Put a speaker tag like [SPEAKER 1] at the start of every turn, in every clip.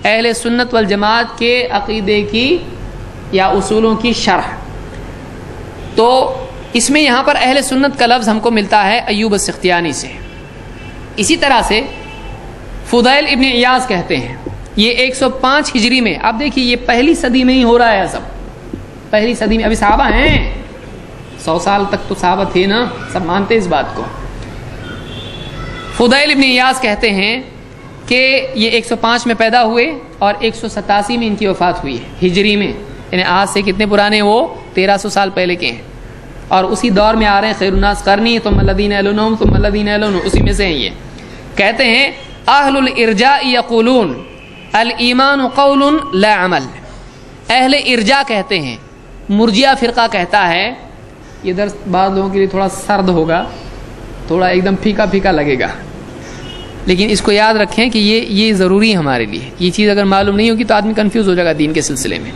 [SPEAKER 1] اہل سنت والجماعت کے عقیدے کی یا اصولوں کی شرح. تو اس میں یہاں پر اہل سنت کا لفظ ہم کو ملتا ہے ایوب السختیانی سے. اسی طرح سے فضیل ابن عیاض کہتے ہیں، یہ 105 ہجری میں، آپ دیکھیے یہ پہلی صدی میں ہی ہو رہا ہے، سب پہلی صدی میں. ابھی صحابہ ہیں 100 سال تک تو صحابہ تھے نا، سب مانتے اس بات کو. فضیل ابن عیاض کہتے ہیں کہ یہ 105 میں پیدا ہوئے اور 187 میں ان کی وفات ہوئی ہے ہجری میں. یعنی آج سے کتنے پرانے؟ وہ 1300 سال پہلے کے ہیں، اور اسی دور میں آ رہے ہیں. خیر الناس قرنی ثم الذین یلونہم ثم الذین یلونہم، اسی میں سے ہیں یہ. کہتے ہیں اہل الارجاء یقولون الایمان قول لا عمل. اہل ارجاء کہتے ہیں، مرجیہ فرقہ کہتا ہے، یہ درس بعض لوگوں کے لیے تھوڑا سرد ہوگا، تھوڑا ایک دم پھیکا پھیکا لگے گا، لیکن اس کو یاد رکھیں کہ یہ ضروری ہے ہمارے لیے. یہ چیز اگر معلوم نہیں ہوگی تو آدمی کنفیوز ہو جائے گا دین کے سلسلے میں.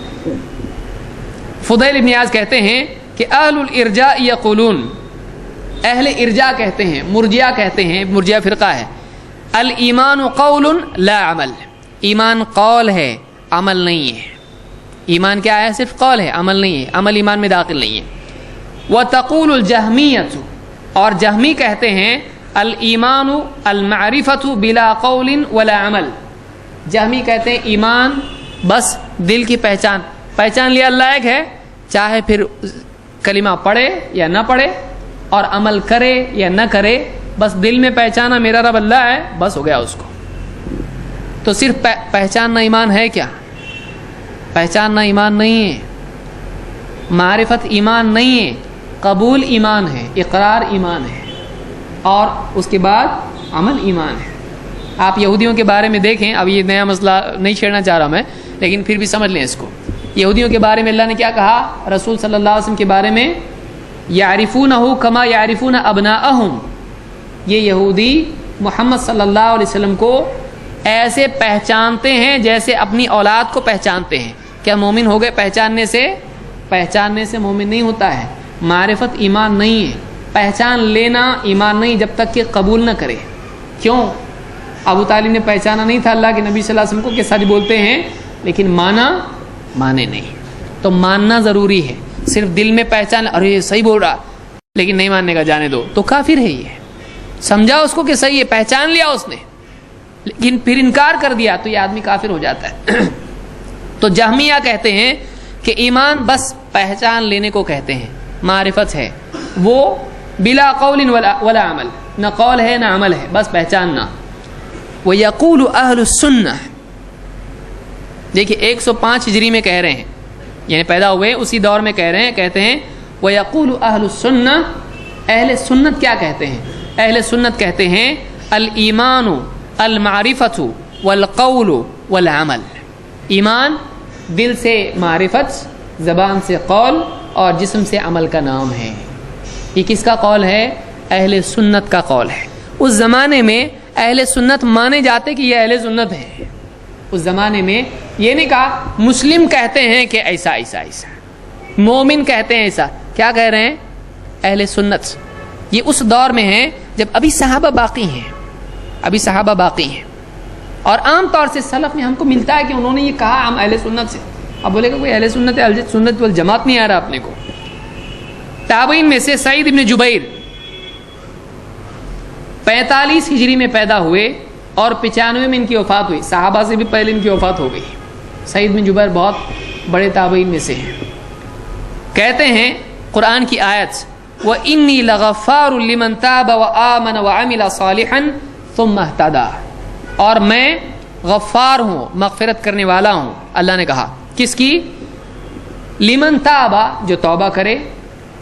[SPEAKER 1] فضیل ابن عیاض کہتے ہیں کہ اہل الارجاء یقولون، اہل ارجاء کہتے ہیں، مرجیہ کہتے ہیں، مرجیہ فرقہ ہے، الایمان قول لا عمل. ایمان قول ہے، عمل نہیں ہے. ایمان کیا ہے؟ صرف قول ہے، عمل نہیں ہے. عمل ایمان میں داخل نہیں ہے. وتقول الجہمیۃ، اور جہمی کہتے ہیں الایمان المعرفۃ بلا قول ولا عمل. جہمی کہتے ہیں ایمان بس دل کی پہچان لیا اللہ ایک ہے، چاہے پھر کلمہ پڑھے یا نہ پڑھے اور عمل کرے یا نہ کرے، بس دل میں پہچانا میرا رب اللہ ہے، بس ہو گیا اس کو. تو صرف پہچاننا ایمان ہے کیا؟ پہچاننا ایمان نہیں ہے، معرفت ایمان نہیں ہے، قبول ایمان ہے، اقرار ایمان ہے، اور اس کے بعد عمل ایمان ہے. آپ یہودیوں کے بارے میں دیکھیں، اب یہ نیا مسئلہ نہیں چھیڑنا چاہ رہا میں، لیکن پھر بھی سمجھ لیں اس کو. یہودیوں کے بارے میں اللہ نے کیا کہا رسول صلی اللہ علیہ وسلم کے بارے میں؟ یعرفونہ کما یعرفون ابناءہم. یہ یہودی محمد صلی اللہ علیہ وسلم کو ایسے پہچانتے ہیں جیسے اپنی اولاد کو پہچانتے ہیں. کیا مومن ہو گئے پہچاننے سے مومن نہیں ہوتا ہے. معرفت ایمان نہیں ہے، پہچان لینا ایمان نہیں جب تک کہ قبول نہ کرے. کیوں؟ ابو طالب نے پہچانا نہیں تھا اللہ کے نبی صلی اللہ علیہ وسلم کو کہ سچ بولتے ہیں، لیکن مانے نہیں. تو ماننا ضروری ہے. صرف دل میں پہچان، ارے یہ صحیح بول رہا، لیکن نہیں ماننے کا، جانے دو، تو کافر ہے. یہ سمجھا اس کو کہ صحیح ہے، پہچان لیا اس نے، لیکن پھر انکار کر دیا، تو یہ آدمی کافر ہو جاتا ہے. تو جہمیہ کہتے ہیں کہ ایمان بس پہچان لینے کو کہتے ہیں، معرفت ہے وہ بلا قول ولا عمل، نہ قول ہے نہ عمل ہے، بس پہچاننا. وَيَقُولُ أَهْلُ السُّنَّةِ، دیکھیے 105 ہجری میں کہہ رہے ہیں، یعنی پیدا ہوئے اسی دور میں کہہ رہے ہیں. کہتے ہیں وَيَقُولُ أَهْلُ السُّنَّةِ، اہل سنت کیا کہتے ہیں؟ اہل سنت کہتے ہیں الایمان المعرفۃ والقول والعمل. ایمان دل سے معرفت، زبان سے قول، اور جسم سے عمل کا نام ہے. یہ کس کا قول ہے؟ اہل سنت کا قول ہے. اس زمانے میں اہل سنت مانے جاتے کہ یہ اہل سنت ہے. اس زمانے میں یہ نہیں کہا مسلم کہتے ہیں کہ ایسا ایسا ایسا، مومن کہتے ہیں ایسا. کیا کہہ رہے ہیں؟ اہل سنت. یہ اس دور میں ہیں جب ابھی صحابہ باقی ہیں، اور عام طور سے سلف میں ہم کو ملتا ہے کہ انہوں نے یہ کہا ہم اہل سنت سے. اب بولے گا کوئی اہل سنت ہے، اہل سنت والجماعت نہیں آ رہا اپنے کو. تابعین میں سے سعید ابن جبیر 45 ہجری میں پیدا ہوئے اور 95 میں ان کی وفات ہوئی. صحابہ سے بھی پہلے ان کی وفات ہو گئی. سعید بن جبیر بہت بڑے تابعین میں سے ہیں. کہتے ہیں قرآن کی آیت وَإِنِّي لَغَفَّارٌ لِمَنْ تَابَ وَآمَنَ وَعَمِلَ صَالِحًا ثُمَّ اهْتَدَىٰ، اور میں غفار ہوں، مغفرت کرنے والا ہوں. اللہ نے کہا کس کی؟ لمن تابا، جو توبہ کرے،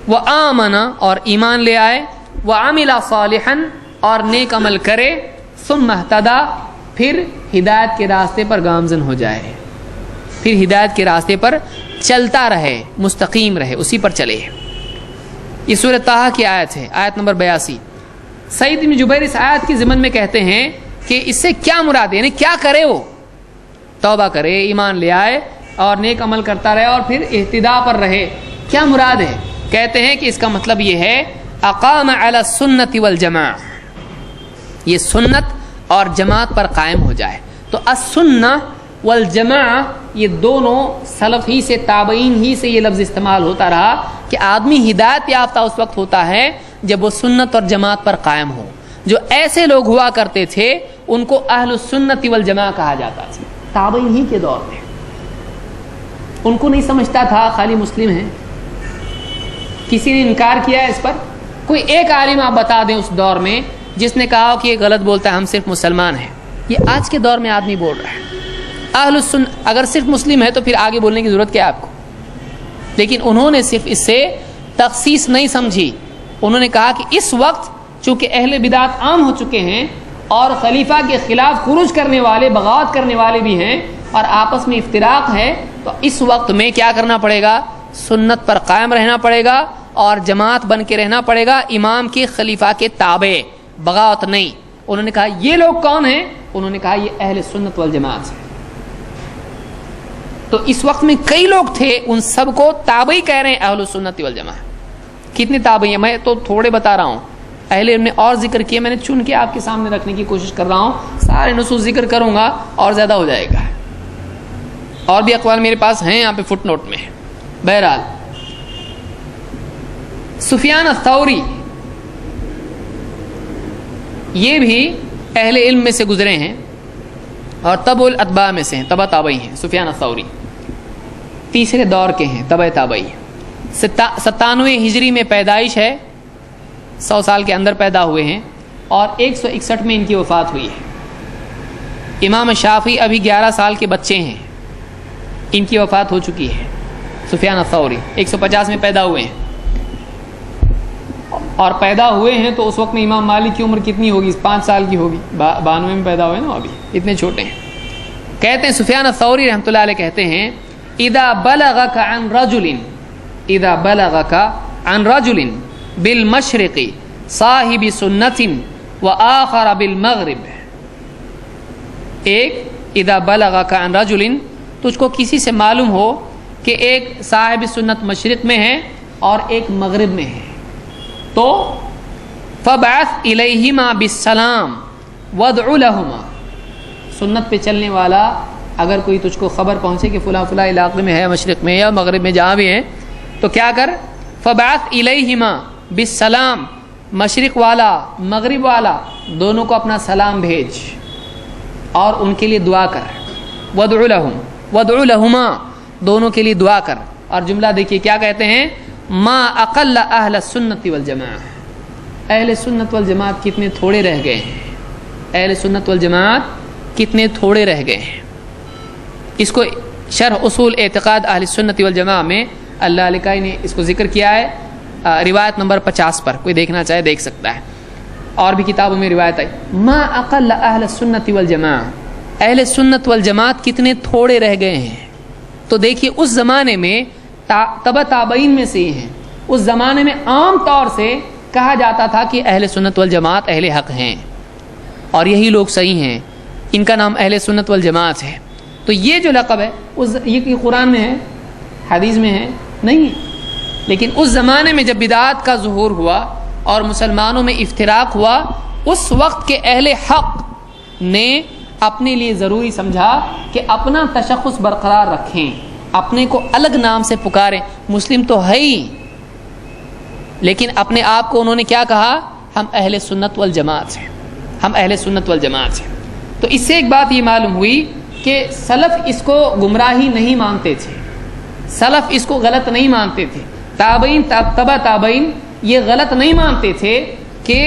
[SPEAKER 1] وآمن، اور ایمان لے آئے، وعمل صالحا، اور نیک عمل کرے، ثم اهتدى، پھر ہدایت کے راستے پر گامزن ہو جائے، پھر ہدایت کے راستے پر چلتا رہے، مستقیم رہے، اسی پر چلے. یہ سورہ طٰہٰ کی آیت ہے، آیت نمبر 82. سعید بن جبیر اس آیت کی ضمن میں کہتے ہیں کہ اس سے کیا مراد ہے، یعنی کیا کرے وہ؟ توبہ کرے، ایمان لے آئے اور نیک عمل کرتا رہے اور پھر اہتداء پر رہے. کیا مراد ہے؟ کہتے ہیں کہ اس کا مطلب یہ ہے اقام علی السنت والجماع، یہ سنت اور جماعت پر قائم ہو جائے. تو السنہ والجماع یہ دونوں سلف ہی سے تابعین ہی سے یہ لفظ استعمال ہوتا رہا کہ آدمی ہدایت یافتہ اس وقت ہوتا ہے جب وہ سنت اور جماعت پر قائم ہو. جو ایسے لوگ ہوا کرتے تھے ان کو اہل السنت والجماع کہا جاتا تھا تابعین ہی کے دور میں. ان کو نہیں سمجھتا تھا خالی مسلم ہیں. کسی نے انکار کیا ہے اس پر؟ کوئی ایک عالم آپ بتا دیں اس دور میں جس نے کہا کہ یہ غلط بولتا ہے ہم صرف مسلمان ہیں. یہ آج کے دور میں آدمی بول رہا ہے. اہل السنت اگر صرف مسلم ہے تو پھر آگے بولنے کی ضرورت کیا ہے آپ کو؟ لیکن انہوں نے صرف اس سے تخصیص نہیں سمجھی. انہوں نے کہا کہ اس وقت چونکہ اہل بدعت عام ہو چکے ہیں اور خلیفہ کے خلاف خروج کرنے والے بغاوت کرنے والے بھی ہیں اور آپس میں افتراق ہے، تو اس وقت میں کیا کرنا پڑے گا؟ سنت پر قائم رہنا پڑے گا اور جماعت بن کے رہنا پڑے گا، امام کے خلیفہ کے تابع، بغاوت نہیں. انہوں نے کہا یہ لوگ کون ہیں؟ انہوں نے کہا یہ اہل سنت والجماعت ہیں. تو اس وقت میں کئی لوگ تھے ان سب کو تابعی کہہ رہے ہیں اہل سنت والجماعت. کتنے تابعی ہیں میں تو تھوڑے بتا رہا ہوں. اہل علم نے اور ذکر کیے، میں نے چن کے آپ کے سامنے رکھنے کی کوشش کر رہا ہوں. سارے نصوص ذکر کروں گا اور زیادہ ہو جائے گا. اور بھی اقوال میرے پاس ہیں یہاں پہ فٹ نوٹ میں. بہرحال سفیان الثوری یہ بھی اہل علم میں سے گزرے ہیں اور تبع الاتباع میں سے ہیں، تبع تابعی ہیں. سفیان الثوری تیسرے دور کے ہیں، تبع تابعی. 97 ہجری میں پیدائش ہے، 100 سال کے اندر پیدا ہوئے ہیں اور 161 میں ان کی وفات ہوئی ہے. امام شافعی ابھی 11 سال کے بچے ہیں، ان کی وفات ہو چکی ہے. سفیان الثوری 150 میں پیدا ہوئے ہیں اور پیدا ہوئے ہیں تو اس وقت میں امام مالک کی عمر کتنی ہوگی؟ 5 سال کی ہوگی. 92 میں پیدا ہوئے نا، ابھی اتنے چھوٹے ہیں. کہتے ہیں سفیان الثوری رحمۃ اللہ علیہ کہتے ہیں اذا بلغك عن رجل بالمشرق صاحب سنت وآخر بالمغرب. ایک اذا بلغك عن رجل، تجھ کو کسی سے معلوم ہو کہ ایک صاحب سنت مشرق میں ہے اور ایک مغرب میں ہے، تو فبعث الیہما بالسلام وادع لہما. سنت پہ چلنے والا اگر کوئی تجھ کو خبر پہنچے کہ فلاں فلاں علاقے میں ہے، مشرق میں یا مغرب میں جہاں بھی ہے، تو کیا کر؟ فبعث الیہما بالسلام، مشرق والا مغرب والا دونوں کو اپنا سلام بھیج اور ان کے لیے دعا کر. وادع لہما، دونوں کے لیے دعا کر. اور جملہ دیکھیے کیا کہتے ہیں؟ ما اقل اہل السنت والجماعت. اہل سنت والجماعت کتنے تھوڑے رہ گئے ہیں. اہل سنت والجماعت کتنے تھوڑے رہ گئے ہیں. اس کو شرح اصول اعتقاد اہل سنت والجماعت میں اللہ علیہ نے اس کو ذکر کیا ہے، روایت نمبر 50 پر. کوئی دیکھنا چاہے دیکھ سکتا ہے. اور بھی کتابوں میں روایت آئی ما اقل اہل السنت والجماعت. اہل سنت والجماعت کتنے تھوڑے رہ گئے ہیں. تو دیکھیے اس زمانے میں تبع تابعین میں سے ہیں. اس زمانے میں عام طور سے کہا جاتا تھا کہ اہل سنت والجماعت اہل حق ہیں اور یہی لوگ صحیح ہیں، ان کا نام اہل سنت والجماعت ہے. تو یہ جو لقب ہے یہ قرآن میں ہے، حدیث میں ہے نہیں. لیکن اس زمانے میں جب بدعات کا ظہور ہوا اور مسلمانوں میں افتراق ہوا، اس وقت کے اہل حق نے اپنے لیے ضروری سمجھا کہ اپنا تشخص برقرار رکھیں، اپنے کو الگ نام سے پکاریں. مسلم تو ہے ہی، لیکن اپنے آپ کو انہوں نے کیا کہا؟ ہم اہل سنت والجماعت ہیں، ہم اہل سنت والجماعت ہیں. تو اس سے ایک بات یہ معلوم ہوئی کہ سلف اس کو گمراہی نہیں مانتے تھے، سلف اس کو غلط نہیں مانتے تھے. تابعین تبع تابعین یہ غلط نہیں مانتے تھے کہ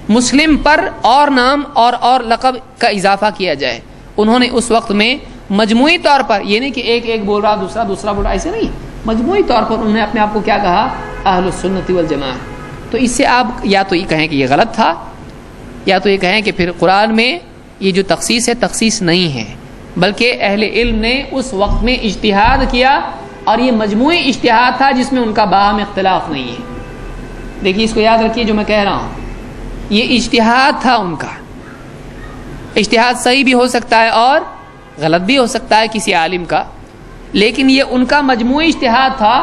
[SPEAKER 1] مسلم پر اور نام اور لقب کا اضافہ کیا جائے. انہوں نے اس وقت میں مجموعی طور پر، یہ نہیں کہ ایک بول رہا دوسرا بول رہا، ایسے نہیں، مجموعی طور پر انہوں نے اپنے آپ کو کیا کہا؟ اہل السنت والجماعت. تو اس سے آپ یا تو یہ کہیں کہ یہ غلط تھا، یا تو یہ کہیں کہ پھر قرآن میں یہ جو تخصیص ہے تخصیص نہیں ہے، بلکہ اہل علم نے اس وقت میں اجتہاد کیا اور یہ مجموعی اجتہاد تھا جس میں ان کا باہم اختلاف نہیں ہے. دیکھیے اس کو یاد رکھیے جو میں کہہ رہا ہوں، یہ اجتہاد تھا ان کا. اجتہاد صحیح بھی ہو سکتا ہے اور غلط بھی ہو سکتا ہے کسی عالم کا، لیکن یہ ان کا مجموعی اجتہاد تھا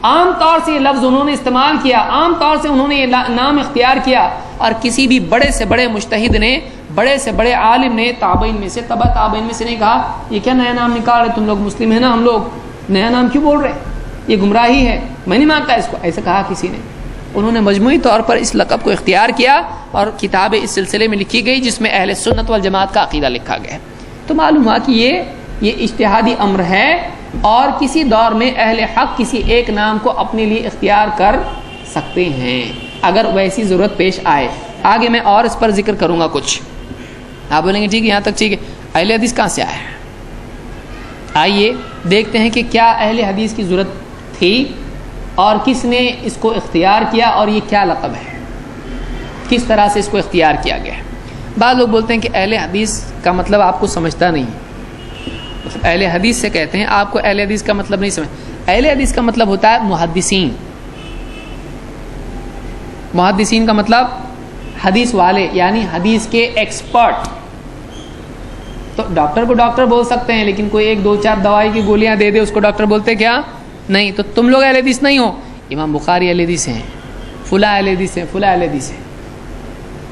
[SPEAKER 1] عام طور سے یہ لفظ انہوں نے استعمال کیا، عام طور سے انہوں نے یہ نام اختیار کیا، اور کسی بھی بڑے سے بڑے مجتہد نے، بڑے سے بڑے عالم نے تابعین میں سے، تبع تابعین میں سے نے کہا یہ کیا نیا نام نکال رہے تم لوگ، مسلم ہیں نا ہم لوگ، نیا نام کیوں بول رہے، یہ گمراہی ہے، میں نہیں مانتا اس کو، ایسا کہا کسی نے. انہوں نے مجموعی طور پر اس لقب کو اختیار کیا اور کتاب اس سلسلے میں لکھی گئی جس میں اہل سنت والجماعت کا عقیدہ لکھا گیا. تو معلوم ہوا کہ یہ اجتہادی امر ہے، اور کسی دور میں اہل حق کسی ایک نام کو اپنے لیے اختیار کر سکتے ہیں اگر ویسی ضرورت پیش آئے. آگے میں اور اس پر ذکر کروں گا کچھ. آپ بولیں گے ٹھیک ہے یہاں تک ٹھیک ہے، اہل حدیث کہاں سے آیا ہے؟ آئیے دیکھتے ہیں کہ کیا اہل حدیث کی ضرورت تھی اور کس نے اس کو اختیار کیا، اور یہ کیا لقب ہے، کس طرح سے اس کو اختیار کیا گیا ہے. بعض لوگ بولتے ہیں کہ اہل حدیث کا مطلب آپ کو سمجھتا نہیں، اہل حدیث سے کہتے ہیں آپ کو اہل حدیث کا مطلب نہیں سمجھ. اہل حدیث کا مطلب ہوتا ہے محدثین. محدثین کا مطلب حدیث والے، یعنی حدیث کے ایکسپرٹ. تو ڈاکٹر کو ڈاکٹر بول سکتے ہیں، لیکن کوئی 1-2-4 دوائی کی گولیاں دے دے اس کو ڈاکٹر بولتے کیا نہیں. تو تم لوگ اہل حدیث نہیں ہو. امام بخاری اہل حدیث ہیں، فلاں اہل حدیث ہیں، فلاں اہل حدیث ہیں.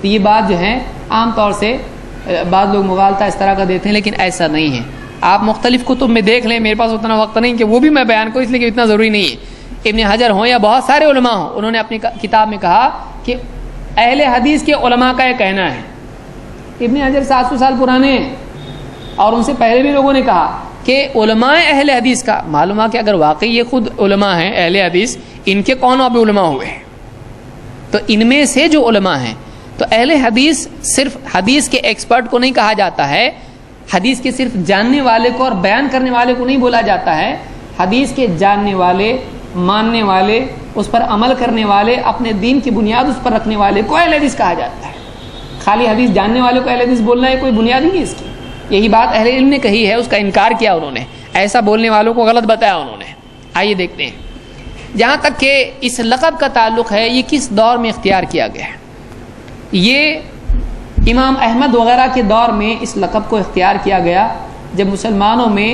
[SPEAKER 1] تو یہ بات جو ہے عام طور سے بعض لوگ مغالطہ اس طرح کا دیتے ہیں، لیکن ایسا نہیں ہے. آپ مختلف کتب میں دیکھ لیں، میرے پاس اتنا وقت نہیں کہ وہ بھی میں بیان کروں، اس لیے کہ اتنا ضروری نہیں ہے. ابن حجر ہوں یا بہت سارے علماء ہوں، انہوں نے اپنی کتاب میں کہا کہ اہل حدیث کے علماء کا یہ کہنا ہے. ابن حجر 700 سال پرانے ہیں، اور ان سے پہلے بھی لوگوں نے کہا کہ علماء اہل حدیث کا معلوم ہے کہ اگر واقعی یہ خود علماء ہیں اہل حدیث، ان کے کون اب علماء ہوئے ہیں؟ تو ان میں سے جو علماء ہیں، تو اہل حدیث صرف حدیث کے ایکسپرٹ کو نہیں کہا جاتا ہے، حدیث کے صرف جاننے والے کو اور بیان کرنے والے کو نہیں بولا جاتا ہے. حدیث کے جاننے والے، ماننے والے، اس پر عمل کرنے والے، اپنے دین کی بنیاد اس پر رکھنے والے کو اہل حدیث کہا جاتا ہے. خالی حدیث جاننے والے کو اہل حدیث بولنا ہے کوئی بنیاد نہیں ہے اس کی. یہی بات اہل علم نے کہی ہے، اس کا انکار کیا انہوں نے، ایسا بولنے والوں کو غلط بتایا انہوں نے. آئیے دیکھتے ہیں جہاں تک کہ اس لقب کا تعلق ہے یہ کس دور میں اختیار کیا گیا ہے. یہ امام احمد وغیرہ کے دور میں اس لقب کو اختیار کیا گیا جب مسلمانوں میں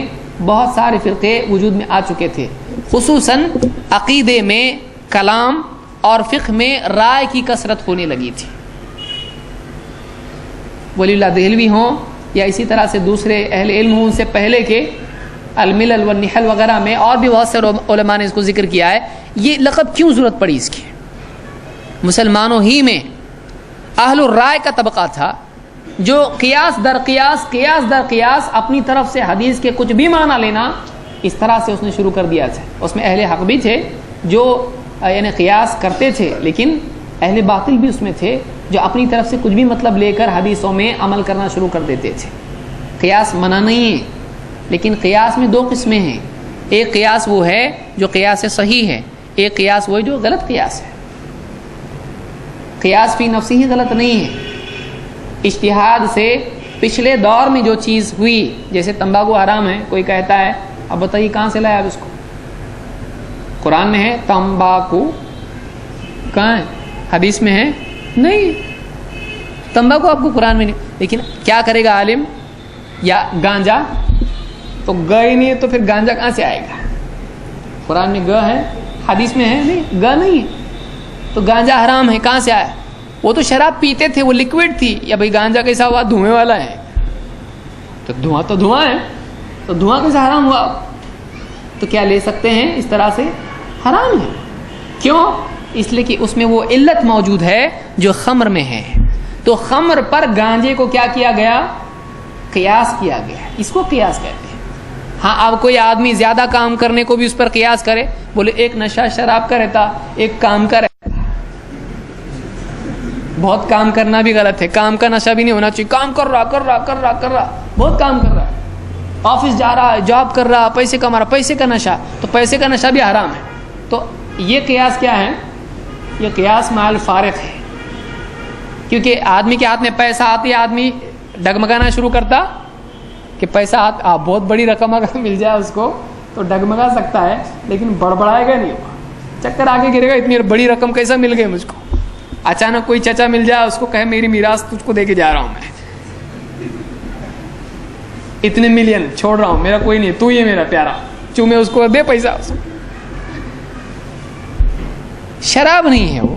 [SPEAKER 1] بہت سارے فرقے وجود میں آ چکے تھے، خصوصاً عقیدے میں، کلام اور فقہ میں رائے کی کثرت ہونے لگی تھی. ولی اللہ دہلوی ہوں یا اسی طرح سے دوسرے اہل علم ہوں ان سے پہلے کے الملل والنحل وغیرہ میں اور بھی بہت سے علماء نے اس کو ذکر کیا ہے. یہ لقب کیوں ضرورت پڑی اس کی؟ مسلمانوں ہی میں اہل الرائے کا طبقہ تھا جو قیاس در قیاس اپنی طرف سے حدیث کے کچھ بھی معنی لینا اس طرح سے اس نے شروع کر دیا تھا. اس میں اہل حق بھی تھے جو یعنی قیاس کرتے تھے، لیکن اہل باطل بھی اس میں تھے جو اپنی طرف سے کچھ بھی مطلب لے کر حدیثوں میں عمل کرنا شروع کر دیتے تھے. قیاس منع نہیں ہے، لیکن قیاس میں 2 قسمیں ہیں. ایک قیاس وہ ہے جو قیاس صحیح ہے، ایک قیاس وہ ہے جو غلط قیاس ہے. قیاس فی نفسی ہی غلط نہیں ہے. اجتہاد سے پچھلے دور میں جو چیز ہوئی، جیسے تمباکو حرام ہے، کوئی کہتا ہے اب بتائیے کہاں سے لایا آپ اس کو؟ قرآن میں ہے تمباکو، کہاں ہے؟ حدیث میں ہے نہیں. تمباکو آپ کو قرآن میں نہیں. لیکن کیا کرے گا عالم؟ یا گانجا تو گ ہی نہیں ہے تو پھر گانجا کہاں سے آئے گا؟ قرآن میں گ ہے، حدیث میں ہے نہیں، گ نہیں ہے تو گانجا حرام ہے، کہاں سے آیا؟ وہ تو شراب پیتے تھے، وہ لیکوڈ تھی. یا بھائی گانجا کیسا ہوا؟ دھوئیں والا ہے. تو دھواں ہے، تو دھواں کیسا حرام ہوا؟ تو کیا لے سکتے ہیں اس طرح سے؟ حرام ہے. کیوں؟ اس لیے کہ اس میں وہ علت موجود ہے جو خمر میں ہے. تو خمر پر گانجے کو کیا کیا گیا؟ قیاس کیا گیا. اس کو قیاس کہتے ہیں. ہاں اب کوئی آدمی زیادہ کام کرنے کو بھی اس پر قیاس کرے، بولے ایک نشہ شراب کا رہتا، ایک کام کا رہتا. بہت کام کرنا بھی غلط ہے، کام کا نشہ بھی نہیں ہونا چاہیے. کام کر رہا بہت کام کر رہا ہے، آفس جا رہا ہے، جاب کر رہا، پیسے کما رہا، پیسے کا نشہ، تو پیسے کا نشہ بھی حرام ہے. تو یہ قیاس کیا ہے؟ یہ قیاس مال فارق ہے. کیونکہ آدمی کے ہاتھ میں پیسہ آتی، آدمی ڈگمگانا شروع کرتا کہ پیسہ بہت بڑی رقم اگر مل جائے اس کو تو ڈگمگا سکتا ہے، لیکن بڑبڑائے گا نہیں. چکر آگے گرے گا، اتنی بڑی رقم کیسا مل گئی مجھ کو؟ اچانک کوئی چچا مل جائے، اس کو کہے میری میراث تجھ کو دے کے جا رہا ہوں، میں اتنے ملین چھوڑ رہا ہوں، میرا کوئی نہیں، تو ہی ہے میرا پیارا، چومے اس کو دے پیسہ. شراب نہیں ہے وہ.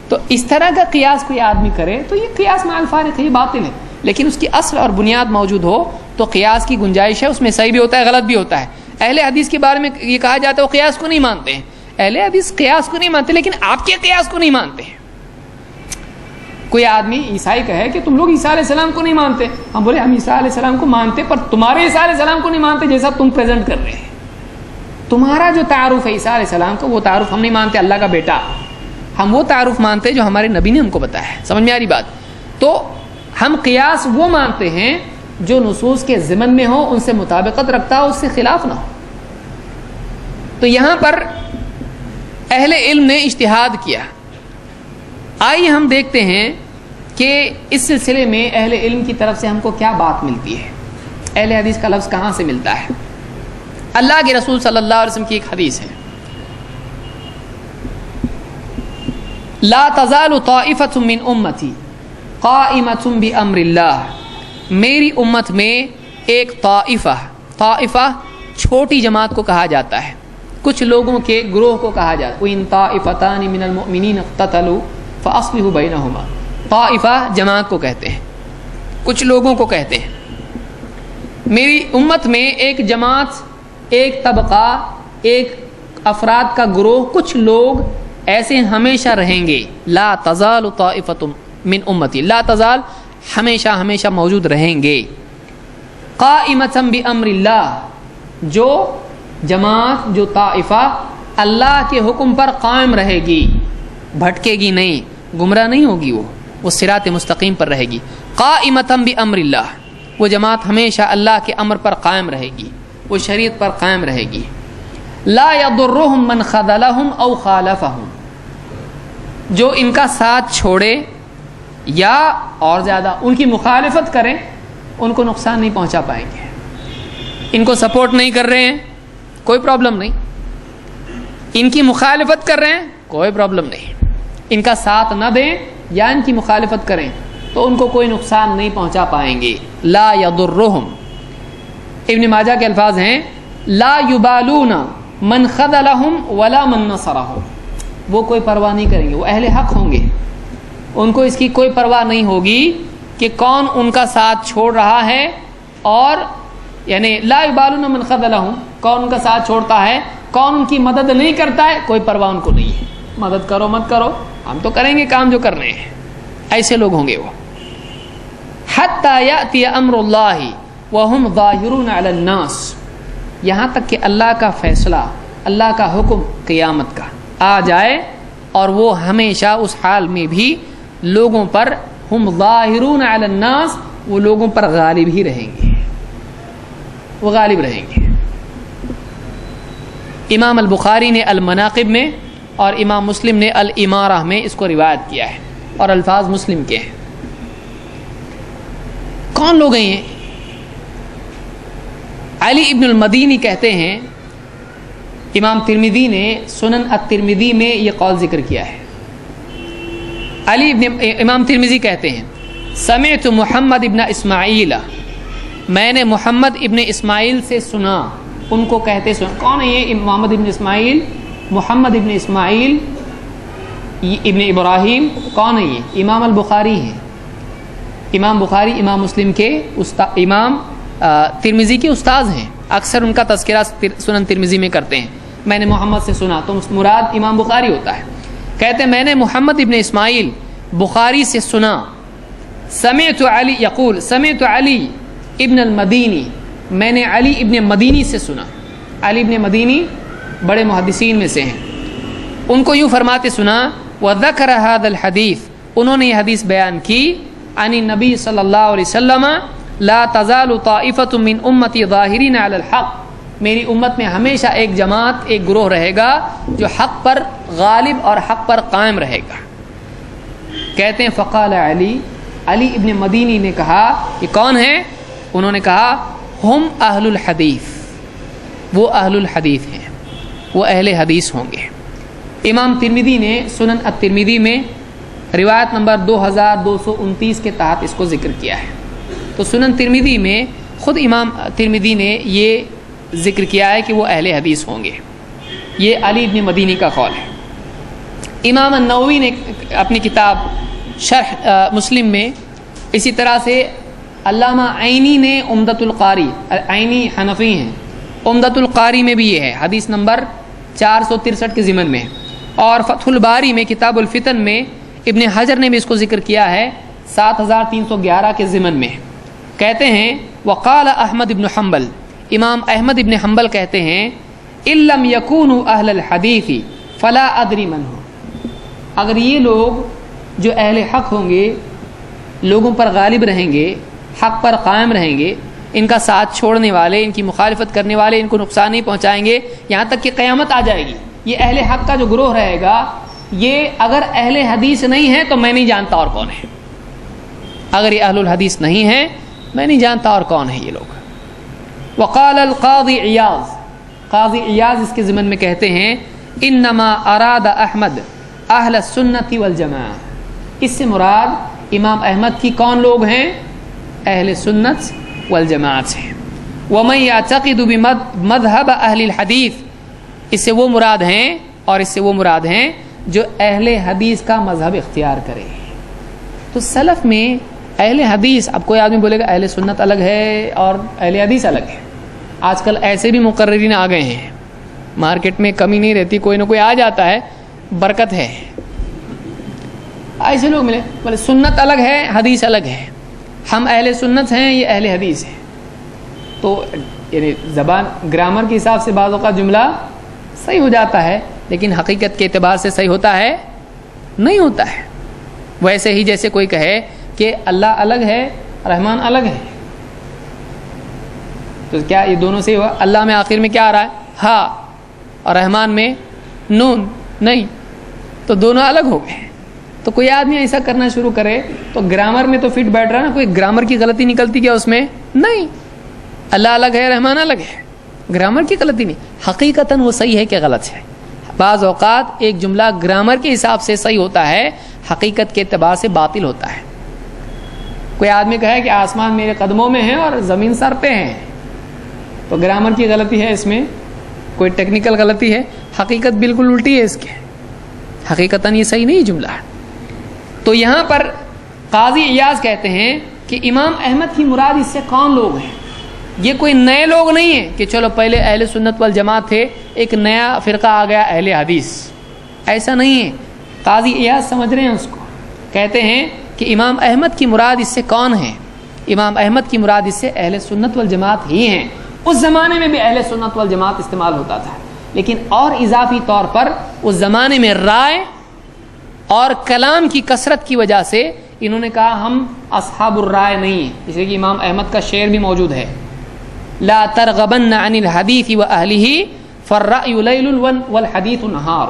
[SPEAKER 1] تو اس طرح کا قیاس کوئی آدمی کرے تو یہ قیاس مع الفارق ہے، یہ باطل ہے. لیکن اس کی اصل اور بنیاد موجود ہو تو قیاس کی گنجائش ہے، اس میں صحیح بھی ہوتا ہے غلط بھی ہوتا ہے. اہل حدیث کے بارے میں یہ کہا جاتا ہے وہ قیاس کو نہیں مانتے ہیں. اہل حدیث قیاس کو نہیں مانتے لیکن آپ کے قیاس کو نہیں مانتے ہیں. کوئی آدمی عیسائی کہے کہ تم لوگ عیسیٰ علیہ السلام کو نہیں مانتے، ہم بولے ہم عیسیٰ علیہ السلام کو مانتے پر تمہارے عیسیٰ علیہ السلام کو نہیں مانتے جیسا تم پریزنٹ کر رہے ہیں. تمہارا جو تعارف ہے عیسیٰ علیہ السلام کو وہ تعارف ہم نہیں مانتے اللہ کا بیٹا. ہم وہ تعارف مانتے جو ہمارے نبی نے ہم کو بتایا ہے. سمجھ میں آ رہی بات؟ تو ہم قیاس وہ مانتے ہیں جو نصوص کے ضمن میں ہو، ان سے مطابقت رکھتا ہو، اس سے خلاف نہ ہو. تو یہاں پر اہل علم نے اجتہاد کیا. آئیے ہم دیکھتے ہیں کہ اس سلسلے میں اہل علم کی طرف سے ہم کو کیا بات ملتی ہے. اہل حدیث کا لفظ کہاں سے ملتا ہے؟ اللہ کے رسول صلی اللہ علیہ وسلم کی ایک حدیث ہے، لا تزال طائفة من امتی قائمة بامر اللہ. میری امت میں ایک طائفہ چھوٹی جماعت کو کہا جاتا ہے، کچھ لوگوں کے گروہ کو کہا جاتا ہے. وَإِن طَائِفَتَانِ مِنَ الْمُؤْمِنِينَ اقْتَتَلُوا فَأَصْلِحُوا بَيْنَهُمَا. طائفہ جماعت کو کہتے ہیں، کچھ لوگوں کو کہتے ہیں. میری امت میں ایک جماعت، ایک طبقہ، ایک افراد کا گروہ، کچھ لوگ ایسے ہمیشہ رہیں گے. لا تزال طائفۃ من امتی، لا تزال ہمیشہ موجود رہیں گے. قائمۃ بامر اللہ، جو جماعت، جو طائفہ اللہ کے حکم پر قائم رہے گی، بھٹکے گی نہیں، گمراہ نہیں ہوگی، وہ صراط مستقیم پر رہے گی. قائمۃ بامر اللہ، وہ جماعت ہمیشہ اللہ کے امر پر قائم رہے گی، وہ شریعت پر قائم رہے گی. لا یضرهم من خذلهم او خالفهم، جو ان کا ساتھ چھوڑے یا اور زیادہ ان کی مخالفت کریں ان کو نقصان نہیں پہنچا پائیں گے. ان کو سپورٹ نہیں کر رہے ہیں کوئی پرابلم نہیں، ان کی مخالفت کر رہے ہیں کوئی پرابلم نہیں. ان کا ساتھ نہ دیں یا ان کی مخالفت کریں تو ان کو کوئی نقصان نہیں پہنچا پائیں گے. لا یضرهم، ابن ماجہ کے الفاظ ہیں لا یبالون من خذلهم ولا من نصرهم، وہ کوئی پرواہ نہیں کریں گے، وہ اہل حق ہوں گے، ان کو اس کی کوئی پرواہ نہیں ہوگی کہ کون ان کا ساتھ چھوڑ رہا ہے، اور یعنی لا یبالون من خذلهم، کون ان کا ساتھ چھوڑتا ہے، کون ان کی مدد نہیں کرتا ہے، کوئی پرواہ ان کو نہیں ہے. مدد کرو مت کرو، ہم تو کریں گے کام جو کرنے ہیں. ایسے لوگ ہوں گے وہ. حتی یأتی امر اللہ وہم ظاہرون علی الناس، یہاں تک کہ اللہ کا فیصلہ، اللہ کا حکم قیامت کا آ جائے اور وہ ہمیشہ اس حال میں بھی لوگوں پر، ہم ظاہرون علی الناس، وہ لوگوں پر غالب ہی رہیں گے، وہ غالب رہیں گے. امام البخاری نے المناقب میں اور امام مسلم نے الامارہ میں اس کو روایت کیا ہے اور الفاظ مسلم کے ہیں. کون لوگ ہیں یہ؟ علی ابن المدینی کہتے ہیں، امام ترمذی نے سنن الترمذی میں یہ قول ذکر کیا ہے. امام ترمذی کہتے ہیں سمعت محمد ابن اسماعیل، میں نے محمد ابن اسماعیل سے سنا، ان کو کہتے سنا. کون ہے یہ محمد ابن اسماعیل؟ محمد ابن اسماعیل ابن ابراہیم. کون ہے یہ؟ امام البخاری ہیں. امام بخاری امام مسلم کے امام ترمذی کے استاذ ہیں، اکثر ان کا تذکرہ سنن ترمذی میں کرتے ہیں. میں نے محمد سے سنا تو مراد امام بخاری ہوتا ہے. کہتے ہیں میں نے محمد ابن اسماعیل بخاری سے سنا، سمعت علی یقول سمعت علی ابن المدینی، میں نے علی ابن مدینی سے سنا. علی ابن مدینی بڑے محدثین میں سے ہیں. ان کو یوں فرماتے سنا، وذکر هذا الحدیث، انہوں نے یہ حدیث بیان کی، عن النبی صلی اللہ علیہ وسلم، لا تزال طائفۃ من امتی ظاہرین علی الحق، میری امت میں ہمیشہ ایک جماعت، ایک گروہ رہے گا جو حق پر غالب اور حق پر قائم رہے گا. کہتے ہیں فقال علی، علی ابن مدینی نے کہا یہ کون ہے؟ انہوں نے کہا ہم اہل الحدیث، وہ اہل الحدیث ہیں، وہ اہل حدیث ہوں گے. امام ترمذی نے سنن الترمذی میں روایت نمبر 2229 کے تحت اس کو ذکر کیا ہے. تو سنن ترمذی میں خود امام ترمذی نے یہ ذکر کیا ہے کہ وہ اہل حدیث ہوں گے. یہ علی ابن مدینی کا قول ہے. امام النووی نے اپنی کتاب شرح مسلم میں، اسی طرح سے علامہ عینی نے عمدۃ القاری، عینی حنفی ہیں، عمدۃ القاری میں بھی یہ ہے، حدیث نمبر 463 کے ضمن میں، اور فتح الباری میں کتاب الفتن میں ابن حجر نے بھی اس کو ذکر کیا ہے 7311 کے ضمن میں۔ کہتے ہیں وقال احمد ابن حنبل، امام احمد ابن حنبل کہتے ہیں ان لم یکونوا اہل الحدیث فلا ادری من ہو، اگر یہ لوگ جو اہل حق ہوں گے، لوگوں پر غالب رہیں گے، حق پر قائم رہیں گے، ان کا ساتھ چھوڑنے والے، ان کی مخالفت کرنے والے ان کو نقصان نہیں پہنچائیں گے یہاں تک کہ قیامت آ جائے گی، یہ اہل حق کا جو گروہ رہے گا، یہ اگر اہل حدیث نہیں ہے تو میں نہیں جانتا اور کون ہے، اگر یہ اہل الحدیث نہیں ہے میں نہیں جانتا اور کون ہے یہ لوگ۔ وقال القاضی عیاض، قاضی عیاض اس کے ضمن میں کہتے ہیں انما اراد احمد اہل السنت والجماعہ، اس سے مراد امام احمد کی کون لوگ ہیں؟ اہل سنت والجماعت ہیں۔ ومن یعتقد بمذہب اہل الحدیث، اس سے وہ مراد ہیں، اور اس سے وہ مراد ہیں جو اہل حدیث کا مذہب اختیار کرے۔ تو سلف میں اہل حدیث، اب کوئی آدمی بولے گا اہل سنت الگ ہے اور اہل حدیث الگ ہے، آج کل ایسے بھی مقررین آ گئے ہیں، مارکیٹ میں کمی نہیں رہتی، کوئی نہ کوئی آ جاتا ہے، برکت ہے، ایسے لوگ ملے بولے سنت الگ ہے حدیث الگ ہے، ہم اہل سنت ہیں یہ اہل حدیث ہیں، تو یعنی زبان گرامر کے حساب سے بعض اوقات جملہ صحیح ہو جاتا ہے، لیکن حقیقت کے اعتبار سے صحیح ہوتا ہے نہیں ہوتا ہے۔ ویسے ہی جیسے کوئی کہے کہ اللہ الگ ہے رحمان الگ ہے، تو کیا یہ دونوں سے ہوا؟ اللہ میں آخر میں کیا آ رہا ہے؟ ہاں، اور رحمان میں نون نہیں، تو دونوں الگ ہو گئے۔ تو کوئی آدمی ایسا کرنا شروع کرے تو گرامر میں تو فٹ بیٹھ رہا نا، کوئی گرامر کی غلطی نکلتی کیا اس میں؟ نہیں، اللہ الگ ہے رحمان الگ ہے، گرامر کی غلطی نہیں، حقیقتاً وہ صحیح ہے کہ غلط ہے۔ بعض اوقات ایک جملہ گرامر کے حساب سے صحیح ہوتا ہے، حقیقت کے اعتبار سے باطل ہوتا ہے۔ کوئی آدمی کہے کہ آسمان میرے قدموں میں ہے اور زمین سر پہ ہے، تو گرامر کی غلطی ہے، اس میں کوئی ٹیکنیکل غلطی ہے، حقیقت بالکل الٹی ہے اس کے، حقیقتاً یہ صحیح نہیں جملہ ہے۔ تو یہاں پر قاضی عیاض کہتے ہیں کہ امام احمد کی مراد اس سے کون لوگ ہیں؟ یہ کوئی نئے لوگ نہیں ہیں کہ چلو پہلے اہل سنت والجماعت تھے، ایک نیا فرقہ آ گیا اہل حدیث، ایسا نہیں ہے۔ قاضی عیاض سمجھ رہے ہیں اس کو، کہتے ہیں کہ امام احمد کی مراد اس سے کون ہے؟ امام احمد کی مراد اس سے اہل سنت والجماعت ہی ہیں۔ اس زمانے میں بھی اہل سنت والجماعت استعمال ہوتا تھا، لیکن اور اضافی طور پر اس زمانے میں رائے اور کلام کی کثرت کی وجہ سے انہوں نے کہا ہم اصحاب الرائے نہیں ہیں، اس لیے کہ امام احمد کا شعر بھی موجود ہے، لا ترغبن عن الحدیث واہلہ فالرأی لیل والحدیث نہار۔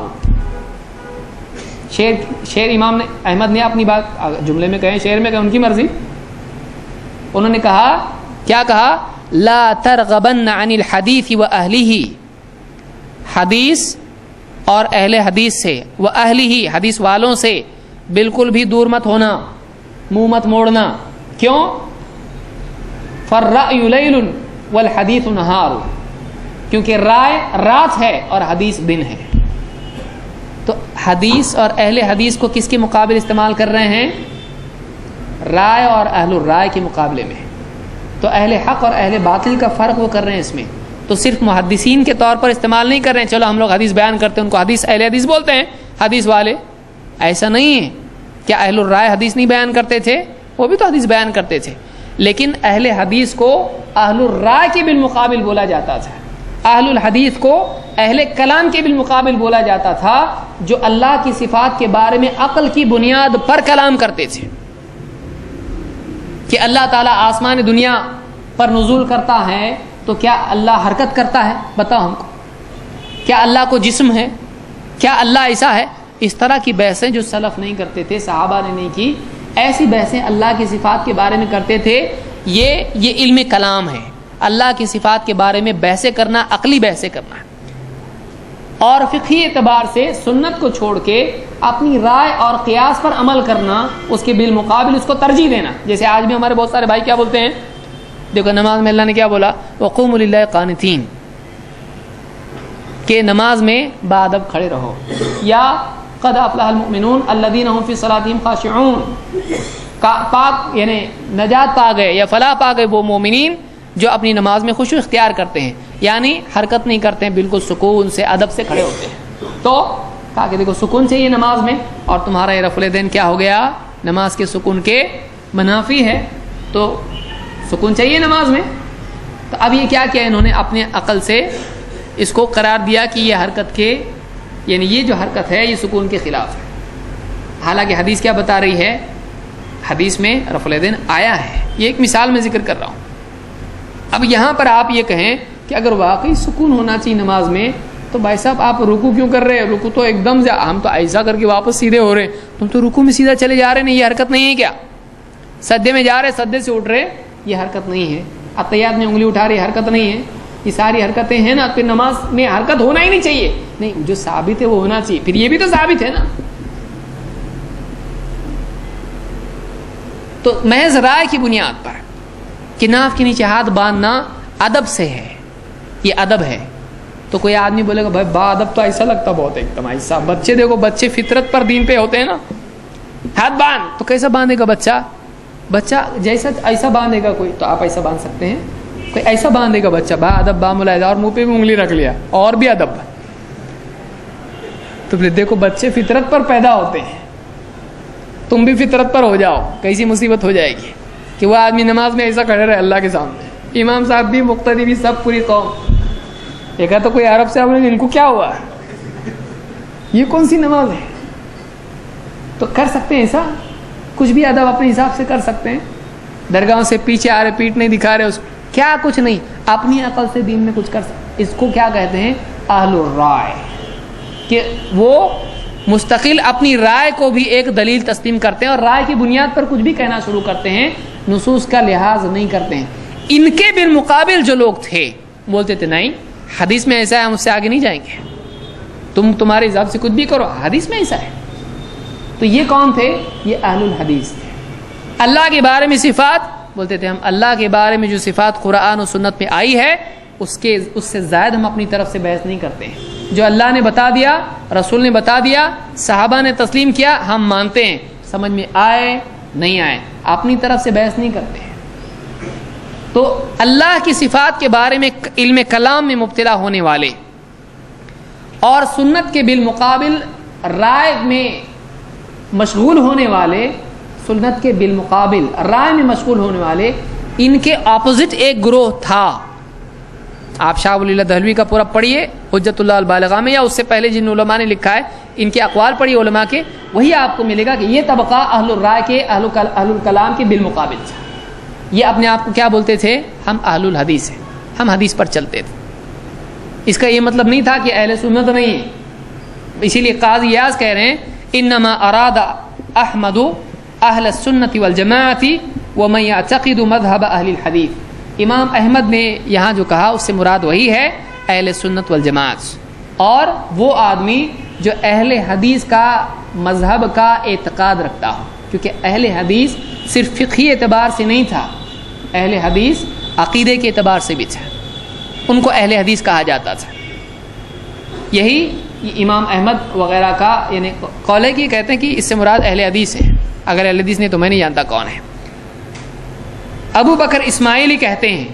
[SPEAKER 1] شعر امام احمد نے اپنی بات جملے میں کہیں، شعر میں کہیں، ان کی مرضی، انہوں نے کہا کیا کہا؟ لا ترغبن عن الحدیث واہلہ، حدیث اور اہل حدیث سے، واہلہ حدیث والوں سے بالکل بھی دور مت ہونا، منہ مت موڑنا، کیوں؟ فالرأی لیل والحدیث نہار، کیونکہ رائے رات ہے اور حدیث دن ہے۔ تو حدیث اور اہل حدیث کو کس کے مقابل استعمال کر رہے ہیں؟ رائے اور اہل الرائے کے مقابلے میں۔ تو اہل حق اور اہل باطل کا فرق وہ کر رہے ہیں اس میں، تو صرف محدثین کے طور پر استعمال نہیں کر رہے ہیں، چلو ہم لوگ حدیث بیان کرتے ہیں ان کو حدیث اہل حدیث بولتے ہیں حدیث والے، ایسا نہیں ہے۔ کیا اہل الرائے حدیث نہیں بیان کرتے تھے؟ وہ بھی تو حدیث بیان کرتے تھے، لیکن اہل حدیث کو اہل الرائے کے بالمقابل بولا جاتا تھا، اہل الحدیث کو اہل کلام کے بالمقابل بولا جاتا تھا، جو اللہ کی صفات کے بارے میں عقل کی بنیاد پر کلام کرتے تھے کہ اللہ تعالیٰ آسمان دنیا پر نزول کرتا ہے، تو کیا اللہ حرکت کرتا ہے؟ بتاؤ ہم کو، کیا اللہ کو جسم ہے؟ کیا اللہ ایسا ہے؟ اس طرح کی بحثیں جو سلف نہیں کرتے تھے، صحابہ نے نہیں کی، ایسی بحثیں اللہ کی صفات کے بارے میں کرتے تھے۔ یہ علم کلام ہے، اللہ کی صفات کے بارے میں بحثیں کرنا، عقلی بحثیں کرنا، اور فقہی اعتبار سے سنت کو چھوڑ کے اپنی رائے اور قیاس پر عمل کرنا، اس کے بالمقابل اس کو ترجیح دینا۔ جیسے آج بھی ہمارے بہت سارے بھائی کیا بولتے ہیں، دیکھو نماز میں اللہ نے کیا بولا، وقوموا للہ قانتین، کہ نماز میں باادب کھڑے رہو، یا قد افلح المؤمنون الذین هم فی صلاتهم خاشعون، پاک یعنی نجات پا گئے یا فلاح پا گئے وہ مومنین جو اپنی نماز میں خشوع اختیار کرتے ہیں، یعنی حرکت نہیں کرتے ہیں، بالکل سکون سے ادب سے کھڑے ہوتے ہیں۔ تو کہا کہ دیکھو سکون چاہیے نماز میں، اور تمہارا یہ رفع الیدین کیا ہو گیا؟ نماز کے سکون کے منافی ہے، تو سکون چاہیے نماز میں۔ تو اب یہ کیا کیا انہوں نے اپنے عقل سے اس کو قرار دیا کہ یہ حرکت کے یعنی یہ جو حرکت ہے یہ سکون کے خلاف ہے، حالانکہ حدیث کیا بتا رہی ہے؟ حدیث میں رفع الیدین آیا ہے، یہ ایک مثال میں ذکر کر رہا ہوں۔ اب یہاں پر آپ یہ کہیں کہ اگر واقعی سکون ہونا چاہیے نماز میں تو بھائی صاحب آپ رکوع کیوں کر رہے ہیں؟ رکوع تو ایک دم سے ہم تو ایسا کر کے واپس سیدھے ہو رہے ہیں، تم تو رکوع میں سیدھا چلے جا رہے ہیں، یہ حرکت نہیں ہے کیا؟ سجدے میں جا رہے سجدے سے اٹھ رہے، یہ حرکت نہیں ہے۔ اتحیات میں انگلی اٹھا رہے، حرکت نہیں ہے۔ یہ ساری حرکتیں ہیں نا، پھر نماز میں حرکت ہونا ہی نہیں چاہیے، نہیں جو ثابت ہے وہ ہونا چاہیے، پھر یہ بھی تو ثابت ہے نا۔ تو محض رائے کی بنیاد پر کہ ناف کے نیچے ہاتھ باندھنا ادب سے ہے، یہ ادب ہے، تو کوئی آدمی بولے گا بھائی با ادب تو ایسا لگتا بہت ایک دم ایسا، بچے دیکھو بچے فطرت پر دین پہ ہوتے ہیں نا، ہاتھ باندھ، تو کیسا باندھے گا بچہ جیسا ایسا باندھے گا کوئی، تو آپ ایسا باندھ سکتے ہیں؟ کوئی ایسا باندھے گا بچہ با ادب با ملاحظہ اور منہ پہ بھی انگلی رکھ لیا اور بھی ادب، تو پھر دیکھو بچے فطرت پر پیدا ہوتے ہیں، تم بھی فطرت پر ہو جاؤ، کیسی مصیبت ہو جائے گی کہ وہ آدمی نماز میں ایسا کھڑے رہے اللہ کے سامنے، امام صاحب بھی مقتدی بھی سب پوری قوم، یہ کہا تو کوئی عرب سے ان کو کیا ہوا، یہ کون سی نماز ہے؟ تو کر سکتے ہیں ایسا، کچھ بھی ادب اپنے حساب سے کر سکتے ہیں، درگاہوں سے پیچھے آ رہے پیٹ نہیں دکھا رہے اس کیا کچھ نہیں، اپنی عقل سے دین میں کچھ کر سکتے۔ اس کو کیا کہتے ہیں؟ اہل الرائے، کہ وہ مستقل اپنی رائے کو بھی ایک دلیل تسلیم کرتے ہیں اور رائے کی بنیاد پر کچھ بھی کہنا شروع کرتے ہیں، نصوص کا لحاظ نہیں کرتے ہیں۔ ان کے بالمقابل جو لوگ تھے بولتے تھے نہیں حدیث میں ایسا ہے، ہم اس سے آگے نہیں جائیں گے، تمہارے حساب سے کچھ بھی کرو، حدیث میں ایسا ہے۔ تو یہ کون تھے؟ یہ اہل الحدیث تھے۔ اللہ کے بارے میں صفات بولتے تھے ہم اللہ کے بارے میں جو صفات قرآن و سنت میں آئی ہے اس سے زائد ہم اپنی طرف سے بحث نہیں کرتے ہیں، جو اللہ نے بتا دیا، رسول نے بتا دیا، صحابہ نے تسلیم کیا، ہم مانتے ہیں، سمجھ میں آئے نہیں آئے، اپنی طرف سے بحث نہیں کرتے ہیں۔ تو اللہ کی صفات کے بارے میں علم کلام میں مبتلا ہونے والے اور سنت کے بالمقابل رائے میں مشغول ہونے والے، سنت کے بالمقابل رائے میں مشغول ہونے والے، ان کے اپوزٹ ایک گروہ تھا۔ آپ شاہ ولی اللہ دہلوی کا پورا پڑھیے حجت اللہ البالغہ میں، یا اس سے پہلے جن علماء نے لکھا ہے ان کے اقوال پڑھیے علماء کے، وہی آپ کو ملے گا کہ یہ طبقہ اہل الرائے کے اہل الکلام کے بالمقابل تھا۔ یہ اپنے آپ کو کیا بولتے تھے؟ ہم اہل الحدیث ہیں، ہم حدیث پر چلتے تھے۔ اس کا یہ مطلب نہیں تھا کہ اہل سنت نہیں ہے، اسی لیے قاضی ایاز کہہ رہے ہیں انما اراد احمد اہل السنت والجماعت ومن یعتقد مذہب اہل الحدیث۔ امام احمد نے یہاں جو کہا اس سے مراد وہی ہے اہل سنت والجماعت، اور وہ آدمی جو اہل حدیث کا مذہب کا اعتقاد رکھتا ہو، کیونکہ اہل حدیث صرف فقہی اعتبار سے نہیں تھا، اہل حدیث عقیدے کے اعتبار سے بھی تھا، ان کو اہل حدیث کہا جاتا تھا۔ یہی امام احمد وغیرہ کا یعنی قول ہے کہ کہتے ہیں کہ اس سے مراد اہل حدیث ہے، اگر اہل حدیث نہیں تو میں نہیں جانتا کون ہے۔ ابو بکر اسماعیلی کہتے ہیں،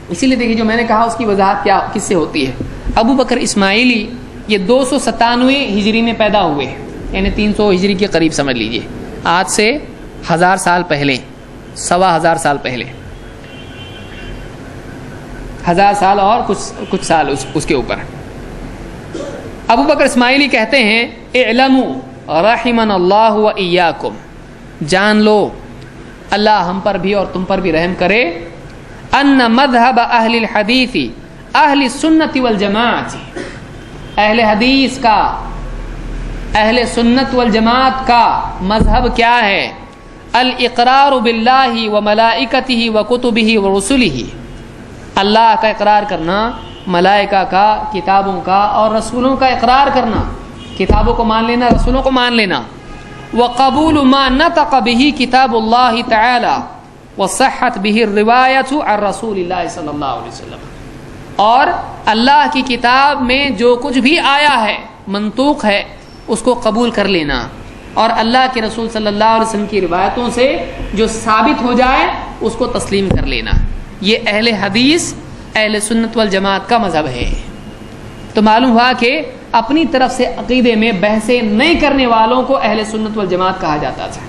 [SPEAKER 1] اسی لیے دیکھیے جو میں نے کہا اس کی وضاحت کیا کس سے ہوتی ہے۔ ابو بکر اسماعیلی یہ 297 ہجری میں پیدا ہوئے، یعنی 300 ہجری کے قریب سمجھ لیجئے، آج سے 1000 سال پہلے، 1500 سال پہلے، 1000 سال اور کچھ سال اس کے اوپر۔ ابو بکر اسماعیلی کہتے ہیں اعلموا رحمنا اللہ و ایاکم، جان لو اللہ ہم پر بھی اور تم پر بھی رحم کرے، ان مذہب اہل الحدیث اہل سنت والجماعت، اہل حدیث کا اہل سنت والجماعت کا مذہب کیا ہے؟ الاقرار باللہ و ملائکتہ و کتبہ و رسلہ، اللہ کا اقرار کرنا، ملائکہ کا، کتابوں کا اور رسولوں کا اقرار کرنا، کتابوں کو مان لینا، رسولوں کو مان لینا، وقبول ما نطق به کتاب اللہ تعالی وصحت به الروایت عن رسول اللہ صلی اللہ علیہ وسلم، اور اللہ کی کتاب میں جو کچھ بھی آیا ہے، منطوق ہے، اس کو قبول کر لینا، اور اللہ کے رسول صلی اللہ علیہ وسلم کی روایتوں سے جو ثابت ہو جائے اس کو تسلیم کر لینا، یہ اہل حدیث اہل سنت والجماعت کا مذہب ہے۔ تو معلوم ہوا کہ اپنی طرف سے عقیدے میں بحثیں نہیں کرنے والوں کو اہل سنت والجماعت کہا جاتا تھا،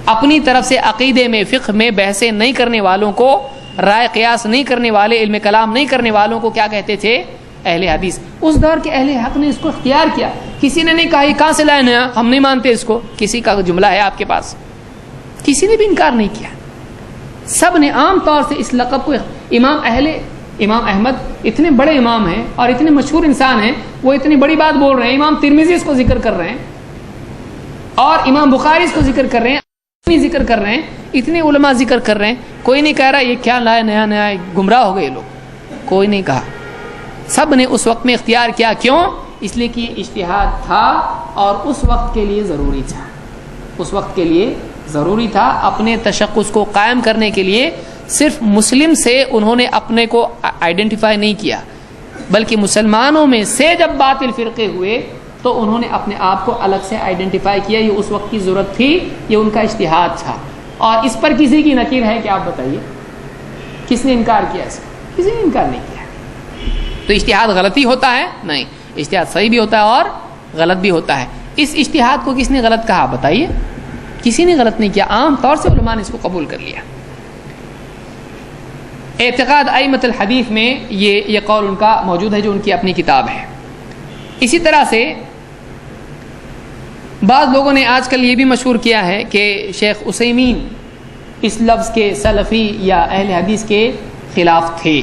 [SPEAKER 1] اپنی طرف سے عقیدے میں فقہ میں بحثیں نہیں کرنے والوں کو، رائے قیاس نہیں کرنے والے، علم کلام نہیں کرنے والوں کو کیا کہتے تھے؟ اہل حدیث۔ اس دور کے اہل حق نے اس کو اختیار کیا، کسی نے نہیں کہا یہ کہاں سے لائے نیا، ہم نہیں مانتے اس کو، کسی کا جملہ ہے آپ کے پاس؟ کسی نے بھی انکار نہیں کیا، سب نے عام طور سے اس لقب کو امام احمد اتنے بڑے امام ہیں اور اتنے مشہور انسان ہیں، وہ اتنی بڑی بات بول رہے ہیں، امام ترمذی اس کو ذکر کر رہے ہیں اور امام بخاری اس کو ذکر کر رہے ہیں، ذکر کر رہے ہیں، اتنے علماء ذکر کر رہے ہیں، کوئی نہیں کہہ رہا یہ کیا لائے نیا نیا، گمراہ ہو گئے لوگ، کوئی نہیں کہا۔ سب نے اس وقت میں اختیار کیا، کیوں؟ اس لیے کہ یہ اجتہاد تھا اور اس وقت کے لیے ضروری تھا، اس وقت کے لیے ضروری تھا۔ اپنے تشخص کو قائم کرنے کے لیے صرف مسلم سے انہوں نے اپنے کو آئیڈینٹیفائی نہیں کیا، بلکہ مسلمانوں میں سے جب باطل فرقے ہوئے تو انہوں نے اپنے آپ کو الگ سے آئیڈینٹیفائی کیا، یہ اس وقت کی ضرورت تھی، یہ ان کا اجتہاد تھا۔ اور اس پر کسی کی نکیر ہے کہ آپ بتائیے کس نے انکار کیا؟ اس کا کسی نے انکار نہیں کیا۔ تو اجتہاد غلطی ہوتا ہے؟ نہیں، اجتہاد صحیح بھی ہوتا ہے اور غلط بھی ہوتا ہے۔ اس اجتہاد کو کس نے غلط کہا بتائیے؟ کسی نے غلط نہیں کیا، عام طور سے علماء نے اس کو قبول کر لیا۔ اعتقاد ائمۃ الحدیث میں یہ قول ان کا موجود ہے جو ان کی اپنی کتاب ہے۔ اسی طرح سے بعض لوگوں نے آج کل یہ بھی مشہور کیا ہے کہ شیخ عثیمین اس لفظ کے سلفی یا اہل حدیث کے خلاف تھے،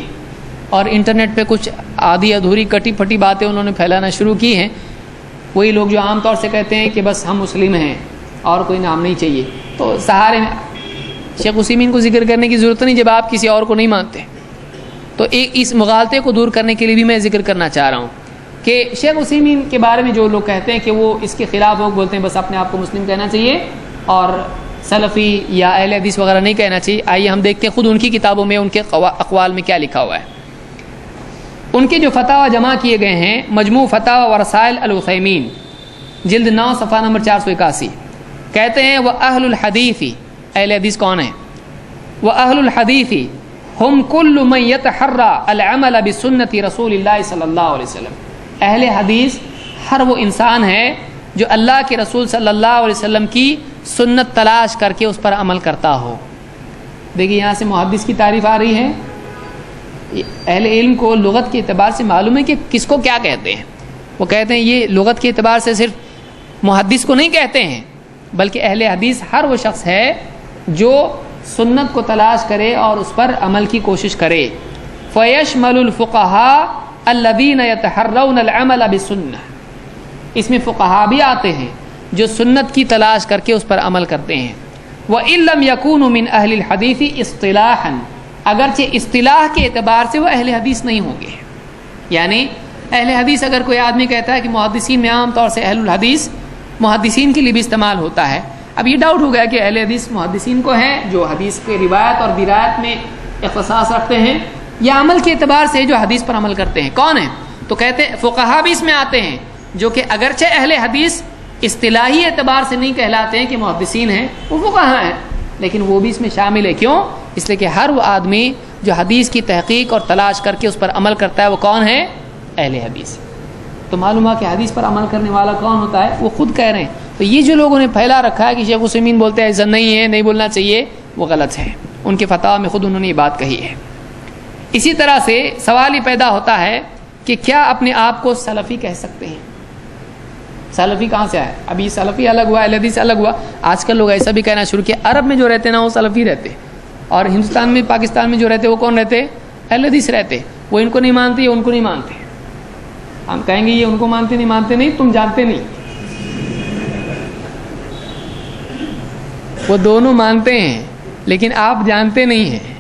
[SPEAKER 1] اور انٹرنیٹ پہ کچھ آدھی ادھوری کٹی پھٹی باتیں انہوں نے پھیلانا شروع کی ہیں۔ وہی لوگ جو عام طور سے کہتے ہیں کہ بس ہم مسلم ہیں اور کوئی نام نہیں چاہیے، تو سہارے میں شیخ عثیمین کو ذکر کرنے کی ضرورت نہیں جب آپ کسی اور کو نہیں مانتے۔ تو ایک اس مغالطے کو دور کرنے کے لیے بھی میں ذکر کرنا چاہ رہا ہوں کہ شیخ عثیمین کے بارے میں جو لوگ کہتے ہیں کہ وہ اس کے خلاف لوگ بولتے ہیں بس اپنے آپ کو مسلم کہنا چاہیے اور سلفی یا اہل حدیث وغیرہ نہیں کہنا چاہیے، آئیے ہم دیکھتے ہیں خود ان کی کتابوں میں ان کے اقوال میں کیا لکھا ہوا ہے۔ ان کے جو فتاوی جمع کیے گئے ہیں، مجموع فتاوی و رسائل العثیمین، جلد 9 صفحہ نمبر 481، کہتے ہیں وہ اہل الحدیث، اہل حدیث کون ہیں؟ وہ اہل الحدیث ہم کل من یتحری العمل بسنت رسول اللہ صلی اللہ علیہ وسلم، اہل حدیث ہر وہ انسان ہے جو اللہ کے رسول صلی اللہ علیہ وسلم کی سنت تلاش کر کے اس پر عمل کرتا ہو۔ دیکھیے یہاں سے محدث کی تعریف آ رہی ہے۔ اہل علم کو لغت کے اعتبار سے معلوم ہے کہ کس کو کیا کہتے ہیں، وہ کہتے ہیں یہ لغت کے اعتبار سے صرف محدث کو نہیں کہتے ہیں، بلکہ اہل حدیث ہر وہ شخص ہے جو سنت کو تلاش کرے اور اس پر عمل کی کوشش کرے۔ فیشمل الفقہاء الذین یتحرون العمل بالسنہ، اس میں فقہا بھی آتے ہیں جو سنت کی تلاش کر کے اس پر عمل کرتے ہیں۔ وَإِن لَمْ يَكُونُوا مِنْ أَهْلِ الْحَدِيثِ اصطلاحاً، اگرچہ اصطلاح کے اعتبار سے وہ اہل حدیث نہیں ہوں گے، یعنی اہل حدیث اگر کوئی آدمی کہتا ہے کہ محدثین میں عام طور سے اہل الحدیث محدثین کے لیے بھی استعمال ہوتا ہے، اب یہ ڈاؤٹ ہو گیا کہ اہل حدیث محدثین کو ہیں جو حدیث کے روایت اور درایت میں اختصاص رکھتے ہیں، یا عمل کے اعتبار سے جو حدیث پر عمل کرتے ہیں، کون ہیں؟ تو کہتے ہیں فقہا بھی اس میں آتے ہیں جو کہ اگرچہ اہل حدیث اصطلاحی اعتبار سے نہیں کہلاتے ہیں کہ محدثین ہیں، وہ فقہا ہیں، لیکن وہ بھی اس میں شامل ہے۔ کیوں؟ اس لیے کہ ہر وہ آدمی جو حدیث کی تحقیق اور تلاش کر کے اس پر عمل کرتا ہے وہ کون ہے؟ اہل حدیث۔ تو معلوم ہے کہ حدیث پر عمل کرنے والا کون ہوتا ہے، وہ خود کہہ رہے ہیں۔ تو یہ جو لوگوں نے پھیلا رکھا ہے کہ شیخ عثیمین بولتے ہیں ایسا نہیں ہے، نہیں بولنا چاہیے، وہ غلط ہے، ان کے فتاوی میں خود انہوں نے یہ بات کہی ہے۔ اسی طرح سے سوال یہ پیدا ہوتا ہے کہ کیا اپنے آپ کو سلفی کہہ سکتے ہیں؟ سلفی کہاں سے آیا؟ ابھی سلفی الگ ہوا، اہل حدیث الگ ہوا، آج کل لوگ ایسا بھی کہنا شروع کیا۔ عرب میں جو رہتے نا وہ سلفی رہتے، اور ہندوستان میں پاکستان میں جو رہتے وہ کون رہتے؟ اہل حدیث رہتے۔ وہ ان کو نہیں مانتے، یہ ان کو نہیں مانتے۔ ہم کہیں گے یہ ان کو مانتے نہیں، تم جانتے نہیں۔ وہ دونوں مانتے ہیں لیکن آپ جانتے نہیں ہیں۔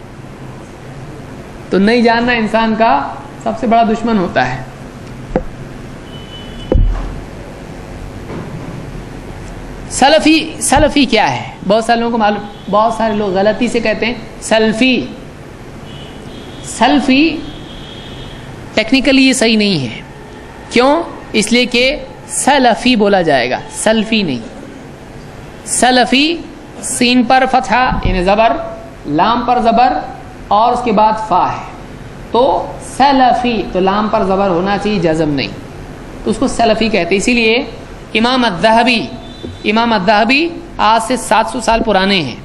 [SPEAKER 1] تو نہیں جاننا انسان کا سب سے بڑا دشمن ہوتا ہے۔ سلفی کیا ہے؟ بہت سارے لوگوں کو معلوم، بہت سارے لوگ غلطی سے کہتے ہیں سلفی ٹیکنیکلی یہ صحیح نہیں ہے۔ کیوں؟ اس لیے کہ سلفی بولا جائے گا، سلفی نہیں. سلفی سین پر فتحہ یعنی زبر، لام پر زبر اور اس کے بعد فا ہے، تو سلفی تو لام پر زبر ہونا چاہیے، جزم نہیں، تو اس کو سلفی کہتے ہیں. اسی لیے امام الذہبی آج سے 700 سال پرانے ہیں.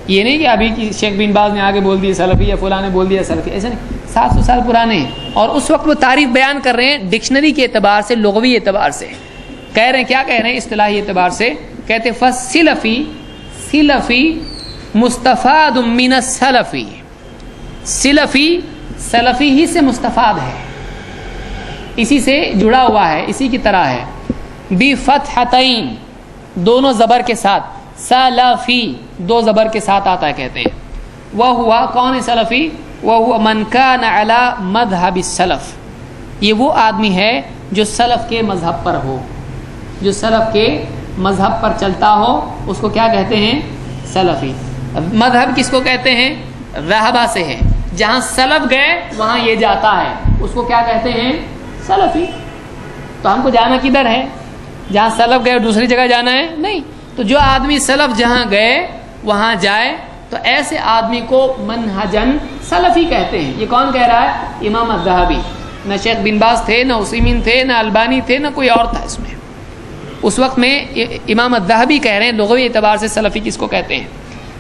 [SPEAKER 1] یہ نہیں کہ ابھی کی شیخ بن باز نے آگے بول دیا سلفی یا فلاں نے بول دیا سلفی، ایسا نہیں، 700 سال پرانے ہیں. اور اس وقت وہ تعریف بیان کر رہے ہیں ڈکشنری کے اعتبار سے، لغوی اعتبار سے کہہ رہے ہیں. کیا کہہ رہے ہیں اصطلاحی اعتبار سے؟ کہتے ہیں سلفی مستفاد من السلفی. سلفی ہی سے مستفاد ہے، اسی سے جڑا ہوا ہے، اسی کی طرح ہے. بفتحتین دونوں زبر کے ساتھ، سلفی دو زبر کے ساتھ آتا ہے. کہتے ہیں وہ ہوا کون ہے سلفی؟ وہ ہوا من کان علی مذہب السلف. یہ وہ آدمی ہے جو سلف کے مذہب پر ہو، جو سلف کے مذہب پر چلتا ہو، اس کو کیا کہتے ہیں؟ سلفی. مذہب کس کو کہتے ہیں؟ رہبہ سے ہے، جہاں سلف گئے وہاں یہ جاتا ہے، اس کو کیا کہتے ہیں؟ سلفی. تو ہم کو جانا کدھر ہے؟ جہاں سلف گئے دوسری جگہ جانا ہے؟ نہیں. تو جو آدمی سلف جہاں گئے وہاں جائے، تو ایسے آدمی کو منہجن سلفی کہتے ہیں. یہ کون کہہ رہا ہے؟ امام الذہبی. نہ شیخ بن باز تھے، نہ عثیمین تھے، نہ البانی تھے، نہ کوئی اور تھا اس میں. اس وقت میں امام الذہبی کہہ رہے ہیں لغوی اعتبار سے سلفی کس کو کہتے ہیں.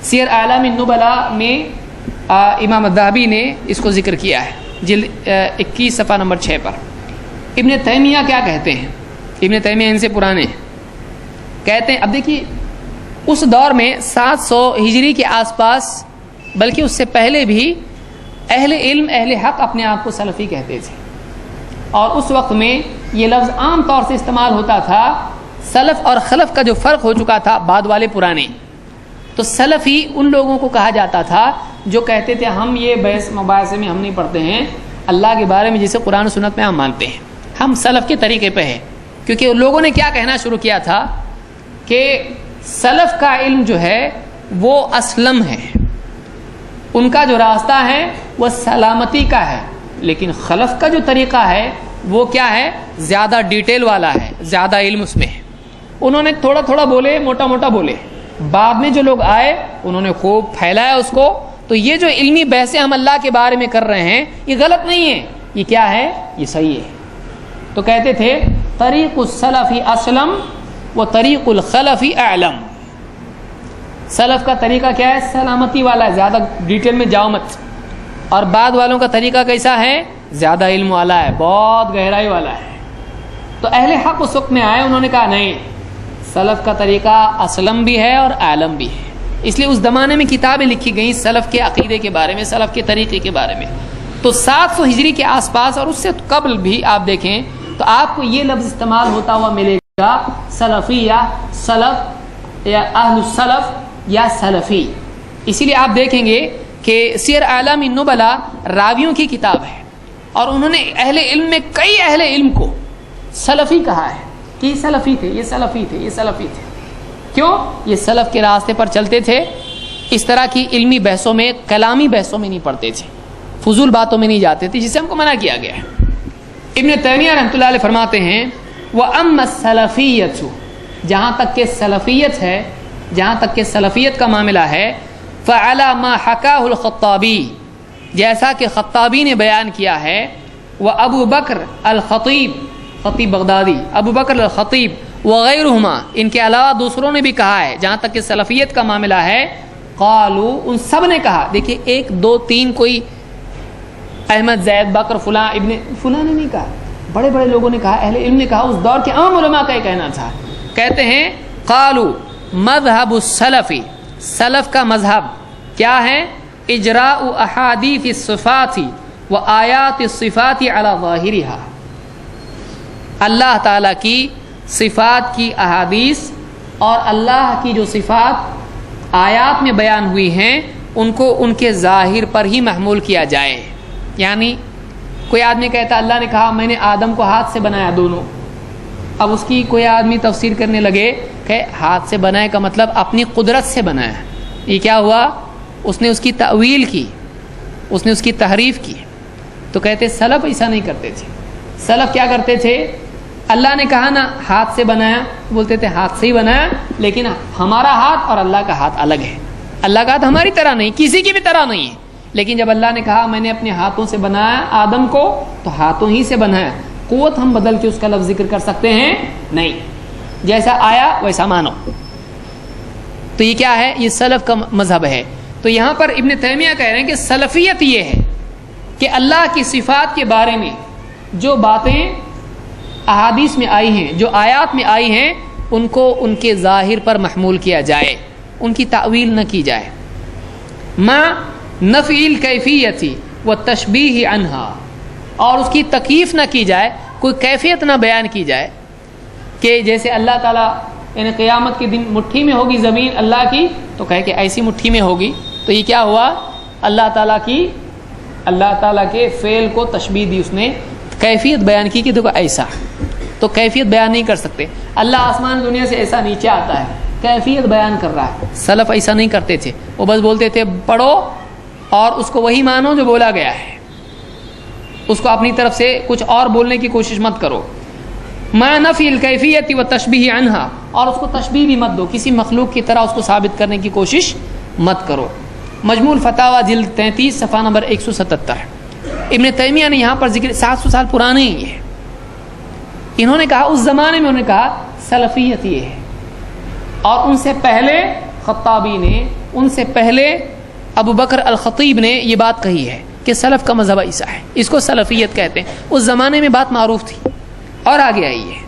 [SPEAKER 1] سیر اعلام النبلاء میں امام الذہبی نے اس کو ذکر کیا ہے، جلد 21 صفحہ نمبر 6 پر. ابن تیمیہ کیا کہتے ہیں؟ ابن تیمیہ ان سے پرانے کہتے ہیں. اب دیکھیے اس دور میں 700 ہجری کے آس پاس، بلکہ اس سے پہلے بھی اہل علم اہل حق اپنے آپ کو سلفی کہتے تھے. اور اس وقت میں یہ لفظ عام طور سے استعمال ہوتا تھا. سلف اور خلف کا جو فرق ہو چکا تھا بعد والے پرانے، تو سلفی ان لوگوں کو کہا جاتا تھا جو کہتے تھے ہم یہ بحث مباحثے میں ہم نہیں پڑھتے ہیں، اللہ کے بارے میں جسے قرآن و سنت میں ہم مانتے ہیں، ہم سلف کے طریقے پہ ہیں. کیونکہ لوگوں نے کیا کہنا شروع کیا تھا کہ سلف کا علم جو ہے وہ اسلم ہے، ان کا جو راستہ ہے وہ سلامتی کا ہے، لیکن خلف کا جو طریقہ ہے وہ کیا ہے؟ زیادہ ڈیٹیل والا ہے، زیادہ علم اس میں ہے. انہوں نے تھوڑا تھوڑا بولے، موٹا موٹا بولے. بعد میں جو لوگ آئے انہوں نے خوب پھیلایا اس کو. تو یہ جو علمی بحثیں ہم اللہ کے بارے میں کر رہے ہیں یہ غلط نہیں ہے، یہ کیا ہے؟ یہ صحیح ہے. تو کہتے تھے طریق السلف اسلم و طریق الخلف اعلم. سلف کا طریقہ کیا ہے؟ سلامتی والا ہے، زیادہ ڈیٹیل میں جاؤ مت. اور بعد والوں کا طریقہ کیسا ہے؟ زیادہ علم والا ہے، بہت گہرائی والا ہے. تو اہل حق اس وقت میں آئے، انہوں نے کہا نہیں، سلف کا طریقہ اسلم بھی ہے اور عالم بھی ہے. اس لیے اس زمانے میں کتابیں لکھی گئیں سلف کے عقیدے کے بارے میں، سلف کے طریقے کے بارے میں. تو 700 ہجری کے آس پاس اور اس سے قبل بھی آپ دیکھیں تو آپ کو یہ لفظ استعمال ہوتا ہوا ملے گا، سلفی یا سلف یا اہل السلف یا سلفی. اسی لیے آپ دیکھیں گے کہ سیر اعلام النبلاء راویوں کی کتاب ہے، اور انہوں نے اہل علم میں کئی اہل علم کو سلفی کہا ہے کہ یہ سلفی تھے، یہ سلفی تھے، یہ سلفی تھے. کیوں؟ یہ سلف کے راستے پر چلتے تھے، اس طرح کی علمی بحثوں میں، کلامی بحثوں میں نہیں پڑتے تھے، فضول باتوں میں نہیں جاتے تھے، جسے ہم کو منع کیا گیا ہے. ابن تیمیہ رحمۃ اللہ علیہ فرماتے ہیں وَأَمَّا السَّلَفِيَّةُ، جہاں تک کہ سلفیت ہے، جہاں تک کہ سلفیت کا معاملہ ہے، فَعَلَى مَا حَكَاهُ الْخَطَّابِي، جیسا کہ خطابی نے بیان کیا ہے، وَأَبُو بَكْرَ الْخَطِيب، خطیب بغدادی، ابو بکر الخطیب وغیرہما، ان کے علاوہ دوسروں نے بھی کہا ہے، جہاں تک کہ سلفیت کا معاملہ ہے، قالوا، ان سب نے کہا. دیکھیے 1 2 3 کوئی احمد زید بکر فلاں ابن فلاں نے نہیں کہا، بڑے بڑے لوگوں نے کہا، اہل علم نے کہا، اس دور کے عام علماء کا یہ کہنا تھا. کہتے ہیں قالوا مذہب السلفی، سلف کا مذہب کیا ہے؟ اجراء احادیث الصفات و آیات الصفات علی ظاہرها، اللہ تعالیٰ کی صفات کی احادیث اور اللہ کی جو صفات آیات میں بیان ہوئی ہیں ان کو ان کے ظاہر پر ہی محمول کیا جائے. یعنی کوئی آدمی کہتا اللہ نے کہا میں نے آدم کو ہاتھ سے بنایا دونوں، اب اس کی کوئی آدمی تفسیر کرنے لگے کہ ہاتھ سے بنائے کا مطلب اپنی قدرت سے بنایا، یہ کیا ہوا؟ اس نے اس کی تأویل کی، اس نے اس کی تحریف کی. تو کہتے سلف ایسا نہیں کرتے تھے. سلف کیا کرتے تھے؟ اللہ نے کہا نا ہاتھ سے بنایا، بولتے تھے ہاتھ سے ہی بنایا، لیکن ہمارا ہاتھ اور اللہ کا ہاتھ الگ ہے. اللہ کا ہاتھ ہماری طرح نہیں، کسی کی بھی طرح نہیں ہے. لیکن جب اللہ نے کہا میں نے اپنے ہاتھوں سے بنایا آدم کو، تو ہاتھوں ہی سے بنایا. قوت ہم بدل کے اس کا لفظ ذکر کر سکتے ہیں نہیں، جیسا آیا ویسا مانو. تو یہ کیا ہے؟ یہ سلف کا مذہب ہے. تو یہاں پر ابن تیمیہ کہہ رہے ہیں کہ سلفیت یہ ہے کہ اللہ کی صفات کے بارے میں جو باتیں احادیث میں آئی ہیں، جو آیات میں آئی ہیں، ان کو ان کے ظاہر پر محمول کیا جائے، ان کی تعویل نہ کی جائے. ما نفی الکیفیت و تشبیہ عنہا، اور اس کی تکییف نہ کی جائے، کوئی کیفیت نہ بیان کی جائے کہ جیسے اللہ تعالیٰ یعنی قیامت کے دن مٹھی میں ہوگی زمین اللہ کی، تو کہے کہ ایسی مٹھی میں ہوگی. تو یہ کیا ہوا؟ اللہ تعالیٰ کے فعل کو تشبیہ دی، اس نے کیفیت بیان کی کہ دیکھو ایسا. تو کیفیت بیان نہیں کر سکتے. اللہ آسمان دنیا سے ایسا نیچے آتا ہے، کیفیت بیان کر رہا ہے. سلف ایسا نہیں کرتے تھے، وہ بس بولتے تھے پڑھو اور اس کو وہی مانو جو بولا گیا ہے، اس کو اپنی طرف سے کچھ اور بولنے کی کوشش مت کرو. ما نفی الکیفیت و تشبیہ عنہا، اور اس کو تشبیہ بھی مت دو، کسی مخلوق کی طرح اس کو ثابت کرنے کی کوشش مت کرو. مجموع الفتاوی جلد 33 صفحہ نمبر 177. ابن تیمیہ نے یہاں پر ذکر 700 سال پرانے ہی ہے. انہوں نے کہا اس زمانے میں، انہوں نے کہا سلفیت یہ ہے. اور ان سے پہلے خطابی نے، ان سے پہلے ابو بکر الخطیب نے یہ بات کہی ہے کہ سلف کا مذہب ایسا ہے، اس کو سلفیت کہتے ہیں. اس زمانے میں بات معروف تھی اور آگے آئی ہے.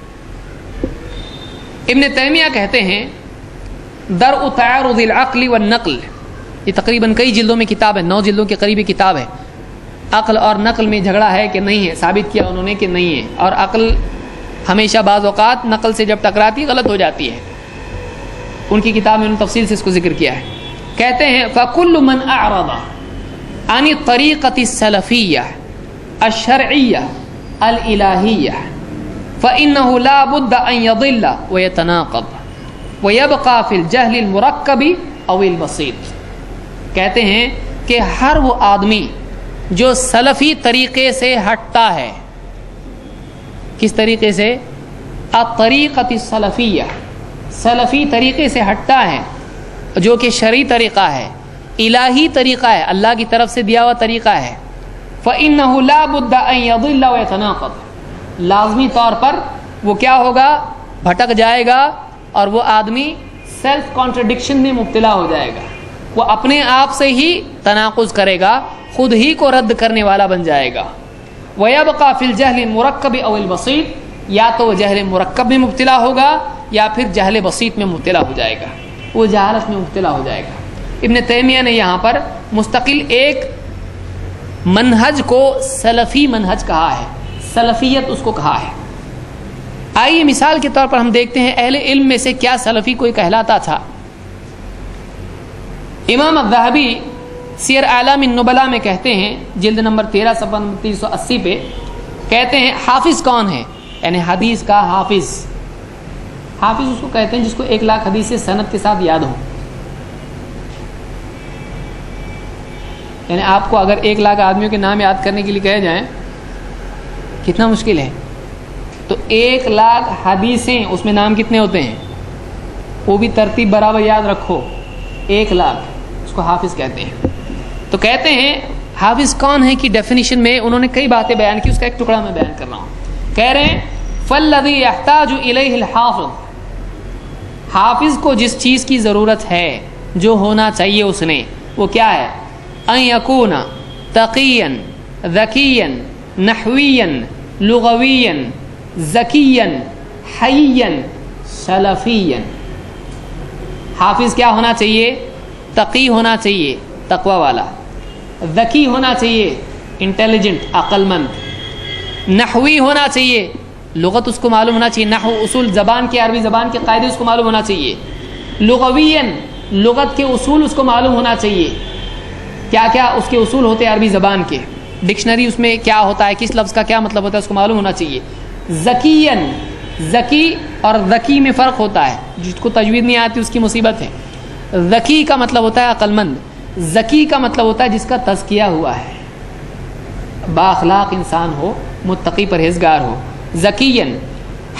[SPEAKER 1] ابن تیمیہ کہتے ہیں درء تعارض العقل والنقل، یہ تقریباً کئی جلدوں میں کتاب ہے، 9 جلدوں کے قریب کتاب ہے. عقل اور نقل میں جھگڑا ہے کہ نہیں ہے، ثابت کیا انہوں نے کہ نہیں ہے. اور عقل ہمیشہ بعض اوقات نقل سے جب ٹکراتی ہے غلط ہو جاتی ہے. ان کی کتاب میں انہوں نے تفصیل سے اس کو ذکر کیا ہے. کہتے ہیں فَكُلُّ مَنْ أَعْرَضَ عَنِ الطَّرِيقَةِ السَّلَفِيَّةِ الشَّرْعِيَّةِ الْإِلَٰهِيَّةِ فَإِنَّهُ لَا بُدَّ أَنْ يَضِلَّ وَيَتَنَاقَضَ وَيَبْقَى فِي الْجَهْلِ الْمُرَكَّبِ أَوِ الْبَسِيطِ. کہتے ہیں کہ ہر وہ آدمی جو سلفی طریقے سے ہٹتا ہے، کس طریقے سے؟ الطریقۃ السلفیہ، سلفی طریقے سے ہٹتا ہے، جو کہ شرعی طریقہ ہے، الہی طریقہ ہے، اللہ کی طرف سے دیا ہوا طریقہ ہے. فَإِنَّهُ لَا بُدَّ أَن يَضِلَّ وَيَتَنَاقَض، لازمی طور پر وہ کیا ہوگا؟ بھٹک جائے گا، اور وہ آدمی سیلف کانٹرڈکشن میں مبتلا ہو جائے گا. وہ اپنے آپ سے ہی تناقض کرے گا، خود ہی کو رد کرنے والا بن جائے گا. وَيَبْقَى فِي الْجَهْلِ الْمُرَكَّبِ أَوِ الْبَسِيطِ، یا تو وہ جہل مرکب میں مبتلا ہوگا یا پھر جہل بسیط میں مبتلا ہو جائے گا، وہ جہالت میں مبتلا ہو جائے گا. ابن تیمیہ نے یہاں پر مستقل ایک منہج کو سلفی منہج کہا ہے، سلفیت اس کو کہا ہے. آئیے مثال کے طور پر ہم دیکھتے ہیں اہل علم میں سے کیا سلفی کوئی کہلاتا تھا. امام الذہبی سیر اعلام النبلاء میں کہتے ہیں جلد نمبر 13 صفحہ 380 پہ کہتے ہیں حافظ کون ہے؟ یعنی حدیث کا حافظ. حافظ اس کو کہتے ہیں جس کو 1,00,000 حدیث سے سند کے ساتھ یاد ہو. یعنی آپ کو اگر 1,00,000 آدمیوں کے نام یاد کرنے کے لیے کہے جائیں کتنا مشکل ہے. تو 1,00,000 حدیثیں، اس میں نام کتنے ہوتے ہیں؟ وہ بھی ترتیب برابر یاد رکھو. 1,00,000 اس کو حافظ کہتے ہیں. تو کہتے ہیں حافظ کون ہے کی ڈیفینیشن میں انہوں نے کئی باتیں بیان کی، اس کا ایک ٹکڑا میں بیان کر رہا ہوں. کہہ رہے ہیں فَالَّذِي يَحْتَاجُ إِلَيْهِ الْحَافِظ، حافظ کو جس چیز کی ضرورت ہے، جو ہونا چاہیے اس نے، وہ کیا ہے؟ أَن يَكُونَ تَقِيًّا ذَكِيًّا نَحْوِيًّا لُغَوِيًّا ذَكِيًّا حَيًّا سَلَفِيًّا. حافظ کیا ہونا چاہیے؟ تقی ہونا چاہیے، تقوی والا. ذکی ہونا چاہیے، انٹیلیجنٹ، عقل مند. نحوی ہونا چاہیے، لغت اس کو معلوم ہونا چاہیے، نحو اصول زبان کے، عربی زبان کے قاعدے اس کو معلوم ہونا چاہیے. لغویاً، لغت کے اصول اس کو معلوم ہونا چاہیے، کیا کیا اس کے اصول ہوتے ہیں عربی زبان کے، ڈکشنری اس میں کیا ہوتا ہے، کس لفظ کا کیا مطلب ہوتا ہے، اس کو معلوم ہونا چاہیے. ذکیاً، ذکی اور ذکی میں فرق ہوتا ہے، جس کو تجوید نہیں آتی اس کی مصیبت ہے. ذکی کا مطلب ہوتا ہے عقل مند، ذکی کا مطلب ہوتا ہے جس کا تزکیہ ہوا ہے، بااخلاق انسان ہو، متقی پرہیزگار ہو. ذکیاً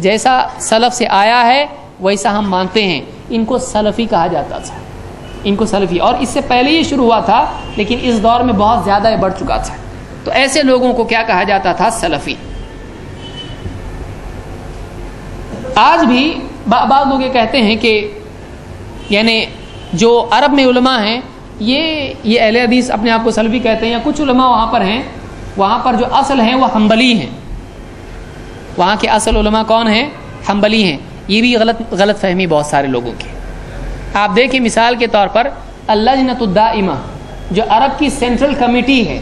[SPEAKER 1] جیسا سلف سے آیا ہے ویسا ہم مانتے ہیں، ان کو سلفی کہا جاتا تھا، ان کو سلفی، اور اس سے پہلے یہ شروع ہوا تھا لیکن اس دور میں بہت زیادہ بڑھ چکا تھا، تو ایسے لوگوں کو کیا کہا جاتا تھا؟ سلفی۔ آج بھی بعض لوگ یہ کہتے ہیں کہ یعنی جو عرب میں علماء ہیں یہ اہل حدیث اپنے آپ کو سلفی کہتے ہیں، یا کچھ علماء وہاں پر ہیں، وہاں پر جو اصل ہیں وہ حنبلی ہیں، وہاں کے اصل علماء کون ہیں؟ حنبلی ہیں۔ یہ بھی غلط فہمی بہت سارے لوگوں کی۔ آپ دیکھیں مثال کے طور پر اللجنۃ الدائمہ جو عرب کی سینٹرل کمیٹی ہے،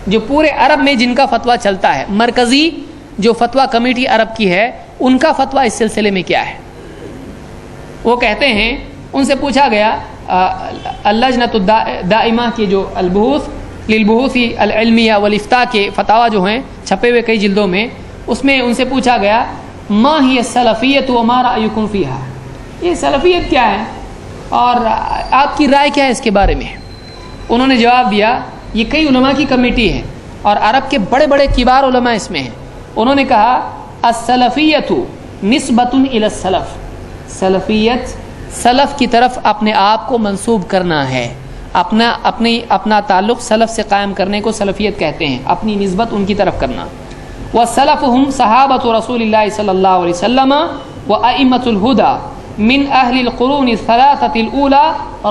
[SPEAKER 1] جو پورے عرب میں جن کا فتویٰ چلتا ہے، مرکزی جو فتویٰ کمیٹی عرب کی ہے، ان کا فتویٰ اس سلسلے میں کیا ہے؟ وہ کہتے ہیں، ان سے پوچھا گیا اللجنۃ الدائمہ کی جو البحوث للبحوث العلمیہ والافتاء کے فتاویٰ جو ہیں چھپے ہوئے کئی جلدوں میں، اس میں ان سے پوچھا گیا ما ہی السلفیۃ وما رأیکم فیہا، یہ سلفیت کیا ہے اور آپ کی رائے کیا ہے اس کے بارے میں؟ انہوں نے جواب دیا، یہ کئی علماء کی کمیٹی ہے اور عرب کے بڑے بڑے کبار علماء اس میں ہیں۔ انہوں نے کہا السلفیۃ نسبۃ الی السلف، سلفیت سلف کی طرف اپنے آپ کو منسوب کرنا ہے، اپنا تعلق سلف سے قائم کرنے کو سلفیت کہتے ہیں، اپنی نسبت ان کی طرف کرنا۔ والسلف هم صحابة رسول الله صلی اللہ علیہ وسلم وأئمة الهدى من اہل القرون الثلاثة الأولى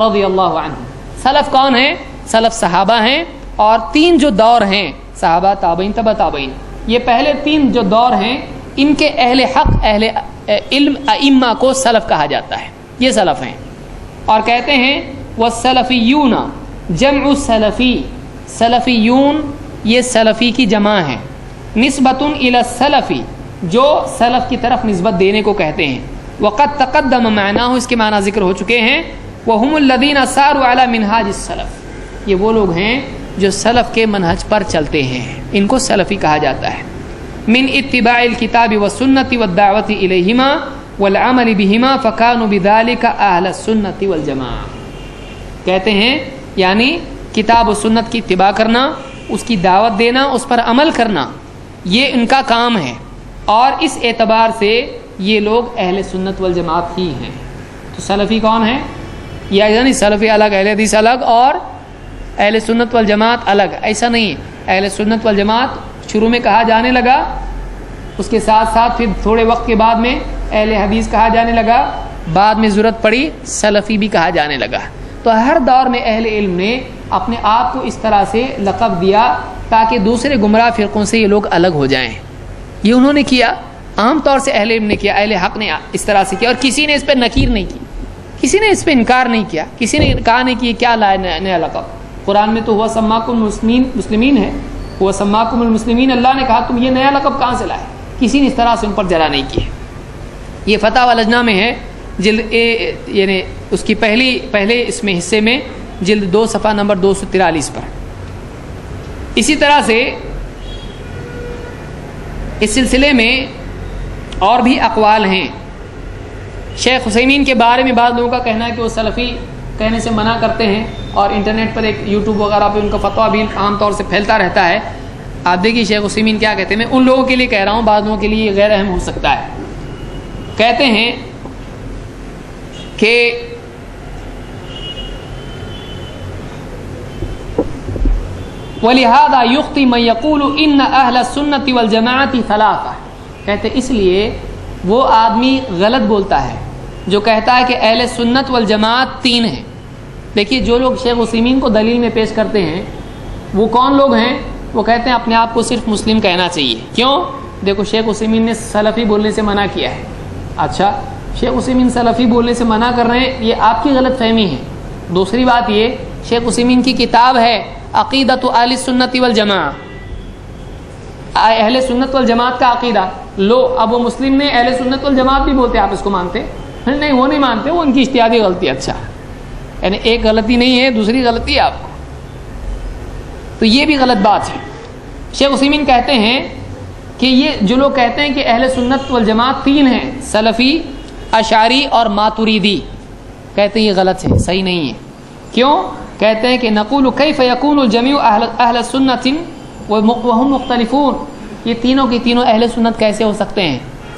[SPEAKER 1] رضی اللہ عنہ۔ سلف کون ہیں؟ سلف صحابہ ہیں، اور تین جو دور ہیں صحابہ، تابعین، تبع تابعین، یہ پہلے تین جو دور ہیں ان کے اہل حق، اہل علم ائمہ کو سلف کہا جاتا ہے، یہ سلف ہیں۔ اور کہتے ہیں والسلفیون جمع سلفی، سلفیون یہ سلفی کی جمع ہے، نسبۃ الی السلفی جو سلف کی طرف نسبت دینے کو کہتے ہیں۔ وقد تقدم معناه، اس کے معنی ذکر ہو چکے ہیں۔ وهم الذین ساروا علی منہاج السلف، یہ وہ لوگ ہیں جو سلف کے منہج پر چلتے ہیں، ان کو سلفی کہا جاتا ہے۔ من اتباع الکتاب والسنۃ والدعوۃ الیہما والعمل بہما فکانوا بذلک اہل السنۃ والجماعہ، کہتے ہیں یعنی کتاب و سنت کی اتباع کرنا، اس کی دعوت دینا، اس پر عمل کرنا، یہ ان کا کام ہے، اور اس اعتبار سے یہ لوگ اہل سنت والجماعت ہی ہیں۔ تو سلفی کون ہے؟ یہ یعنی سلفی الگ، اہل حدیث الگ، اور اہل سنت والجماعت الگ، ایسا نہیں ہے۔ اہل سنت والجماعت شروع میں کہا جانے لگا، اس کے ساتھ ساتھ پھر تھوڑے وقت کے بعد میں اہل حدیث کہا جانے لگا، بعد میں ضرورت پڑی سلفی بھی کہا جانے لگا۔ تو ہر دور میں اہل علم نے اپنے آپ کو اس طرح سے لقب دیا تاکہ دوسرے گمراہ فرقوں سے یہ لوگ الگ ہو جائیں۔ یہ انہوں نے کیا، عام طور سے اہل علم نے کیا، اہل حق نے اس طرح سے کیا، اور کسی نے اس پہ نکیر نہیں کی، کسی نے اس پہ انکار نہیں کیا، کسی نے کہا نہیں کہ یہ کیا لایا نیا لقب۔ قرآن میں تو ہوا سماکم المسلمین ہے، ہوا سماکم المسلمین، اللہ نے کہا تم یہ نیا لقب کہاں سے لائے، کسی نے اس طرح سے ان پر جرا نہیں کی۔ یہ فتاوی لجنہ میں ہے، جلد یعنی اس کی پہلے اس میں حصے میں جلد 2 صفحہ نمبر 243 پر۔ اسی طرح سے اس سلسلے میں اور بھی اقوال ہیں۔ شیخ عثیمین کے بارے میں بعض لوگوں کا کہنا ہے کہ وہ سلفی کہنے سے منع کرتے ہیں، اور انٹرنیٹ پر ایک یوٹیوب وغیرہ پہ ان کا فتویٰ بھی عام طور سے پھیلتا رہتا ہے۔ آپ دیکھیے شیخ عثیمین کیا کہتے ہیں، میں ان لوگوں کے لیے کہہ رہا ہوں، بعض لوگوں کے لیے یہ غیر اہم ہو سکتا ہے۔ کہتے ہیں کہ وَلِهَذَا يُخْطِئُ مَن يَقُولُ إِنَّ أَهْلَ السُّنَّةِ وَالْجَمَاعَةِ ثَلَاثَةٌ، کہتے اس لیے وہ آدمی غلط بولتا ہے جو کہتا ہے کہ اہل سنت والجماعت 3 ہیں۔ دیکھیے جو لوگ شیخ عثیمین کو دلیل میں پیش کرتے ہیں وہ کون لوگ ہیں؟ وہ کہتے ہیں اپنے آپ کو صرف مسلم کہنا چاہیے۔ کیوں؟ دیکھو شیخ عثیمین نے سلفی بولنے سے منع کیا ہے۔ اچھا شیخ عثیمین سلفی بولنے سے منع کر رہے ہیں، یہ آپ کی غلط فہمی ہے۔ دوسری بات یہ، شیخ عثیمین کی کتاب ہے عقیدۃ اہل سنت والجماعہ، اہل سنت والجماعت کا عقیدہ۔ لو اب وہ مسلم نے اہل سنت والجماعت بھی بولتے، آپ اس کو مانتے؟ نہیں وہ نہیں مانتے، وہ ان کی اجتہادی غلطی۔ اچھا یعنی ایک غلطی نہیں ہے، دوسری غلطی ہے آپ کو، تو یہ بھی غلط بات ہے۔ شیخ عثیمین کہتے ہیں کہ یہ جو لوگ کہتے ہیں کہ اہل سنت والجماعت 3 ہیں، سلفی، اشعری اور ماتریدی، کہتے ہیں یہ غلط ہے، صحیح نہیں ہے۔ کیوں؟ کہتے ہیں کہ نقول کیف یکون الجمیع اہل سنت وہم مختلفون، یہ تینوں کی تینوں اہل سنت کیسے ہو سکتے ہیں؟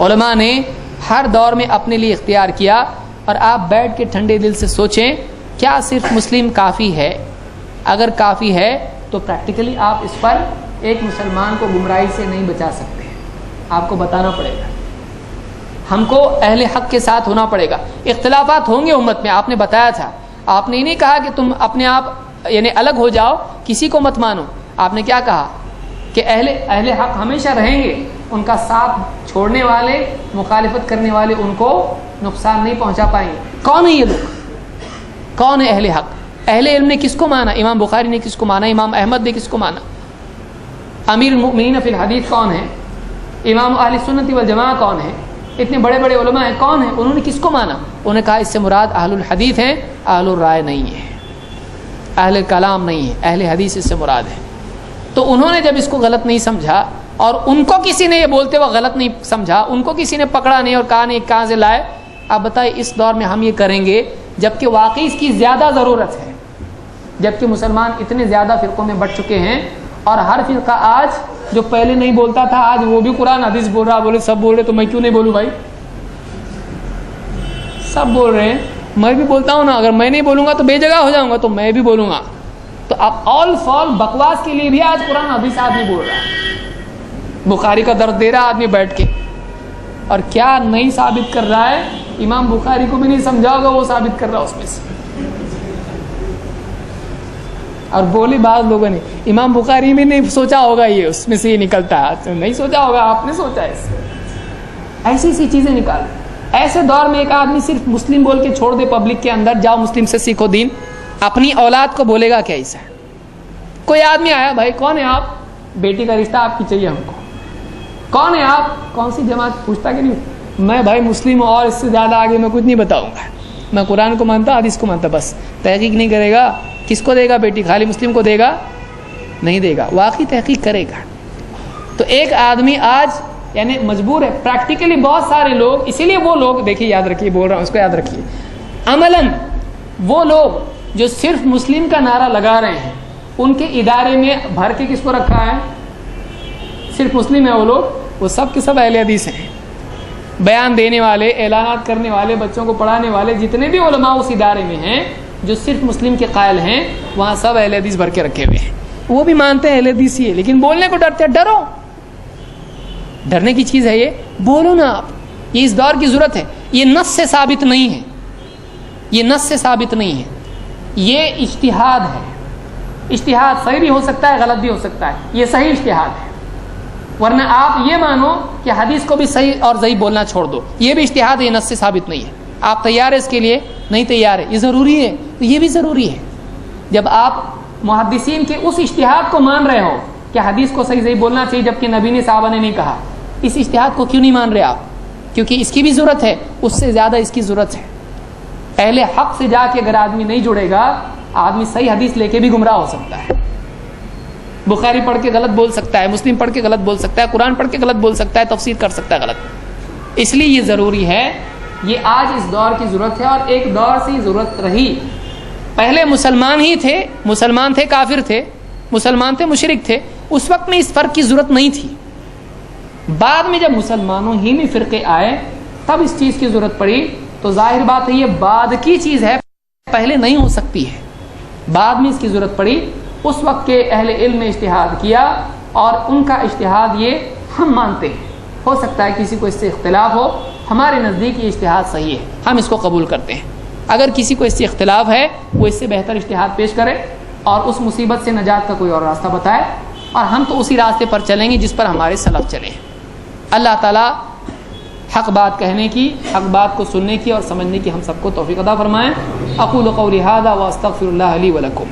[SPEAKER 1] علماء نے ہر دور میں اپنے لیے اختیار کیا. اور آپ بیٹھ کے ٹھنڈے دل سے سوچیں کیا صرف مسلم کافی ہے؟ اگر کافی ہے تو پریکٹیکلی آپ اس پر ایک مسلمان کو گمراہی سے نہیں بچا سکتے. آپ کو بتانا پڑے گا, ہم کو اہل حق کے ساتھ ہونا پڑے گا. اختلافات ہوں گے امت میں, آپ نے بتایا تھا. آپ نے نہیں کہا کہ تم اپنے آپ یعنی الگ ہو جاؤ, کسی کو مت مانو. آپ نے کیا کہا کہ اہل حق ہمیشہ رہیں گے, ان کا ساتھ چھوڑنے والے, مخالفت کرنے والے ان کو نقصان نہیں پہنچا پائیں گے. کون ہے یہ لوگ؟ کون ہے اہل حق؟ اہل علم نے کس کو مانا؟ امام بخاری نے کس کو مانا؟ امام احمد نے کس کو مانا؟ امیر المؤمنین فی الحدیث کون ہے؟ امام اہل سنت والجماعہ کون ہے؟ اتنے بڑے بڑے علماء ہیں, کون ہیں؟ انہوں نے کس کو مانا؟ انہوں نے کہا اس سے مراد اہل الحدیث ہیں, اہل الرائے نہیں ہے, اہل کلام نہیں ہے, اہل حدیث اس سے مراد ہے. تو انہوں نے جب اس کو غلط نہیں سمجھا, اور ان کو کسی نے یہ بولتے وقت غلط نہیں سمجھا, ان کو کسی نے پکڑا نہیں اور کہا نہیں کہاں سے لائے. آپ بتائیں اس دور میں ہم یہ کریں گے جبکہ واقعی اس کی زیادہ ضرورت ہے, جبکہ مسلمان اتنے زیادہ فرقوں میں بٹ چکے ہیں, اور ہر فرقہ آج جو پہلے نہیں بولتا تھا آج وہ بھی قرآن حدیث بول رہا. بولے سب بول رہے تو میں کیوں نہیں بولوں بھائی؟ سب بول رہے ہیں, میں بھی بولتا ہوں نا. اگر میں نہیں بولوں گا تو بے جگہ ہو جاؤں گا, تو میں بھی بولوں گا. تو اب آل فال بکواس کے لیے بھی آج قرآن حدیث آدمی بول رہا ہے. بخاری کا درد دے رہا آدمی بیٹھ کے, اور کیا نہیں ثابت کر رہا ہے؟ امام بخاری کو بھی نہیں سمجھا ہوگا, وہ ثابت کر رہا اس میں سے. اور بولی بعض لوگوں نے امام بخاری بھی نہیں سوچا ہوگا یہ اس میں سے یہ نکلتا ہے, نہیں سوچا ہوگا, آپ نے سوچا ہے. ایسی سی چیزیں نکال. ایسے دور میں ایک آدمی صرف مسلم بول کے چھوڑ دے پبلک کے اندر, جاؤ مسلم سے سیکھو دین, اپنی اولاد کو بولے گا کیا ایسا؟ کوئی آدمی آیا, بھائی کون ہے آپ؟ بیٹی کا رشتہ آپ کی چاہیے ہم کو. کون ہے آپ؟ کون سی جماعت؟ پوچھتا کہ نہیں. میں بھائی مسلم ہوں, اور اس سے زیادہ آگے میں کچھ نہیں بتاؤں گا. میں قرآن کو مانتا, حدیث کو مانتا, بس. تحقیق نہیں کرے گا. کس کو دے گا بیٹی؟ خالی مسلم کو دے گا؟ نہیں دے گا, واقعی تحقیق کرے گا. تو ایک آدمی آج یعنی مجبور ہے پریکٹیکلی. بہت سارے لوگ, اسی لیے وہ لوگ دیکھیے, یاد رکھیے, بول رہا ہوں اس کو یاد رکھیے, عملاً وہ لوگ جو صرف مسلم کا نعرہ لگا رہے ہیں, ان کے ادارے میں بھر کے کس کو رکھا ہے؟ صرف مسلم ہے وہ لوگ, وہ سب کے سب اہل حدیث ہیں. بیان دینے والے, اعلانات کرنے والے, بچوں کو پڑھانے والے, جتنے بھی علماء اس ادارے میں ہیں جو صرف مسلم کے قائل ہیں, وہاں سب اہل حدیث بھر کے رکھے ہوئے ہیں. وہ بھی مانتے ہیں اہل حدیث ہی ہے, لیکن بولنے کو ڈرتے ہیں. ڈرو, ڈرنے کی چیز ہے یہ؟ بولو نا آپ. یہ اس دور کی ضرورت ہے. یہ نص سے ثابت نہیں ہے, یہ نص سے ثابت نہیں ہے, یہ اجتہاد ہے. اجتہاد صحیح بھی ہو سکتا ہے, غلط بھی ہو سکتا ہے, یہ صحیح اجتہاد ہے. ورنہ آپ یہ مانو کہ حدیث کو بھی صحیح اور ضعیف بولنا چھوڑ دو, یہ بھی اجتہاد ہے, یہ نص سے ثابت نہیں ہے. آپ تیار ہے اس کے لیے؟ نہیں تیار ہے. یہ ضروری ہے, تو یہ بھی ضروری ہے. جب آپ محدثین کے اس اجتہاد کو مان رہے ہو کہ حدیث کو صحیح بولنا چاہیے جبکہ نبی نے صحابہ نے نہیں کہا, اس اجتہاد کو کیوں نہیں مان رہے آپ؟ کیونکہ اس کی بھی ضرورت ہے, اس سے زیادہ اس کی ضرورت ہے. اہل حق سے جا کے اگر آدمی نہیں جڑے گا, آدمی صحیح حدیث لے کے بھی گمراہ ہو سکتا ہے. بخاری پڑھ کے غلط بول سکتا ہے, مسلم پڑھ کے غلط بول سکتا ہے, قرآن پڑھ کے غلط بول سکتا ہے, تفسیر کر سکتا ہے غلط. اس لیے یہ ضروری ہے. یہ آج اس دور کی ضرورت ہے, اور ایک دور سے ضرورت رہی. پہلے مسلمان ہی تھے, مسلمان تھے کافر تھے, مسلمان تھے مشرک تھے, اس وقت میں اس فرق کی ضرورت نہیں تھی. بعد میں جب مسلمانوں ہی میں فرقے آئے تب اس چیز کی ضرورت پڑی. تو ظاہر بات ہے یہ بعد کی چیز ہے, پہلے نہیں ہو سکتی ہے, بعد میں اس کی ضرورت پڑی. اس وقت کے اہل علم نے اجتہاد کیا, اور ان کا اجتہاد یہ ہم مانتے ہیں. ہو سکتا ہے کسی کو اس سے اختلاف ہو, ہمارے نزدیک یہ اجتہاد صحیح ہے, ہم اس کو قبول کرتے ہیں. اگر کسی کو اس سے اختلاف ہے, وہ اس سے بہتر اجتہاد پیش کرے اور اس مصیبت سے نجات کا کوئی اور راستہ بتائے, اور ہم تو اسی راستے پر چلیں گے جس پر ہمارے سلف چلے. اللہ تعالیٰ حق بات کہنے کی, حق بات کو سننے کی اور سمجھنے کی ہم سب کو توفیق عطا فرمائیں. اقول قولی ھذا واستغفر اللہ لی ولکم.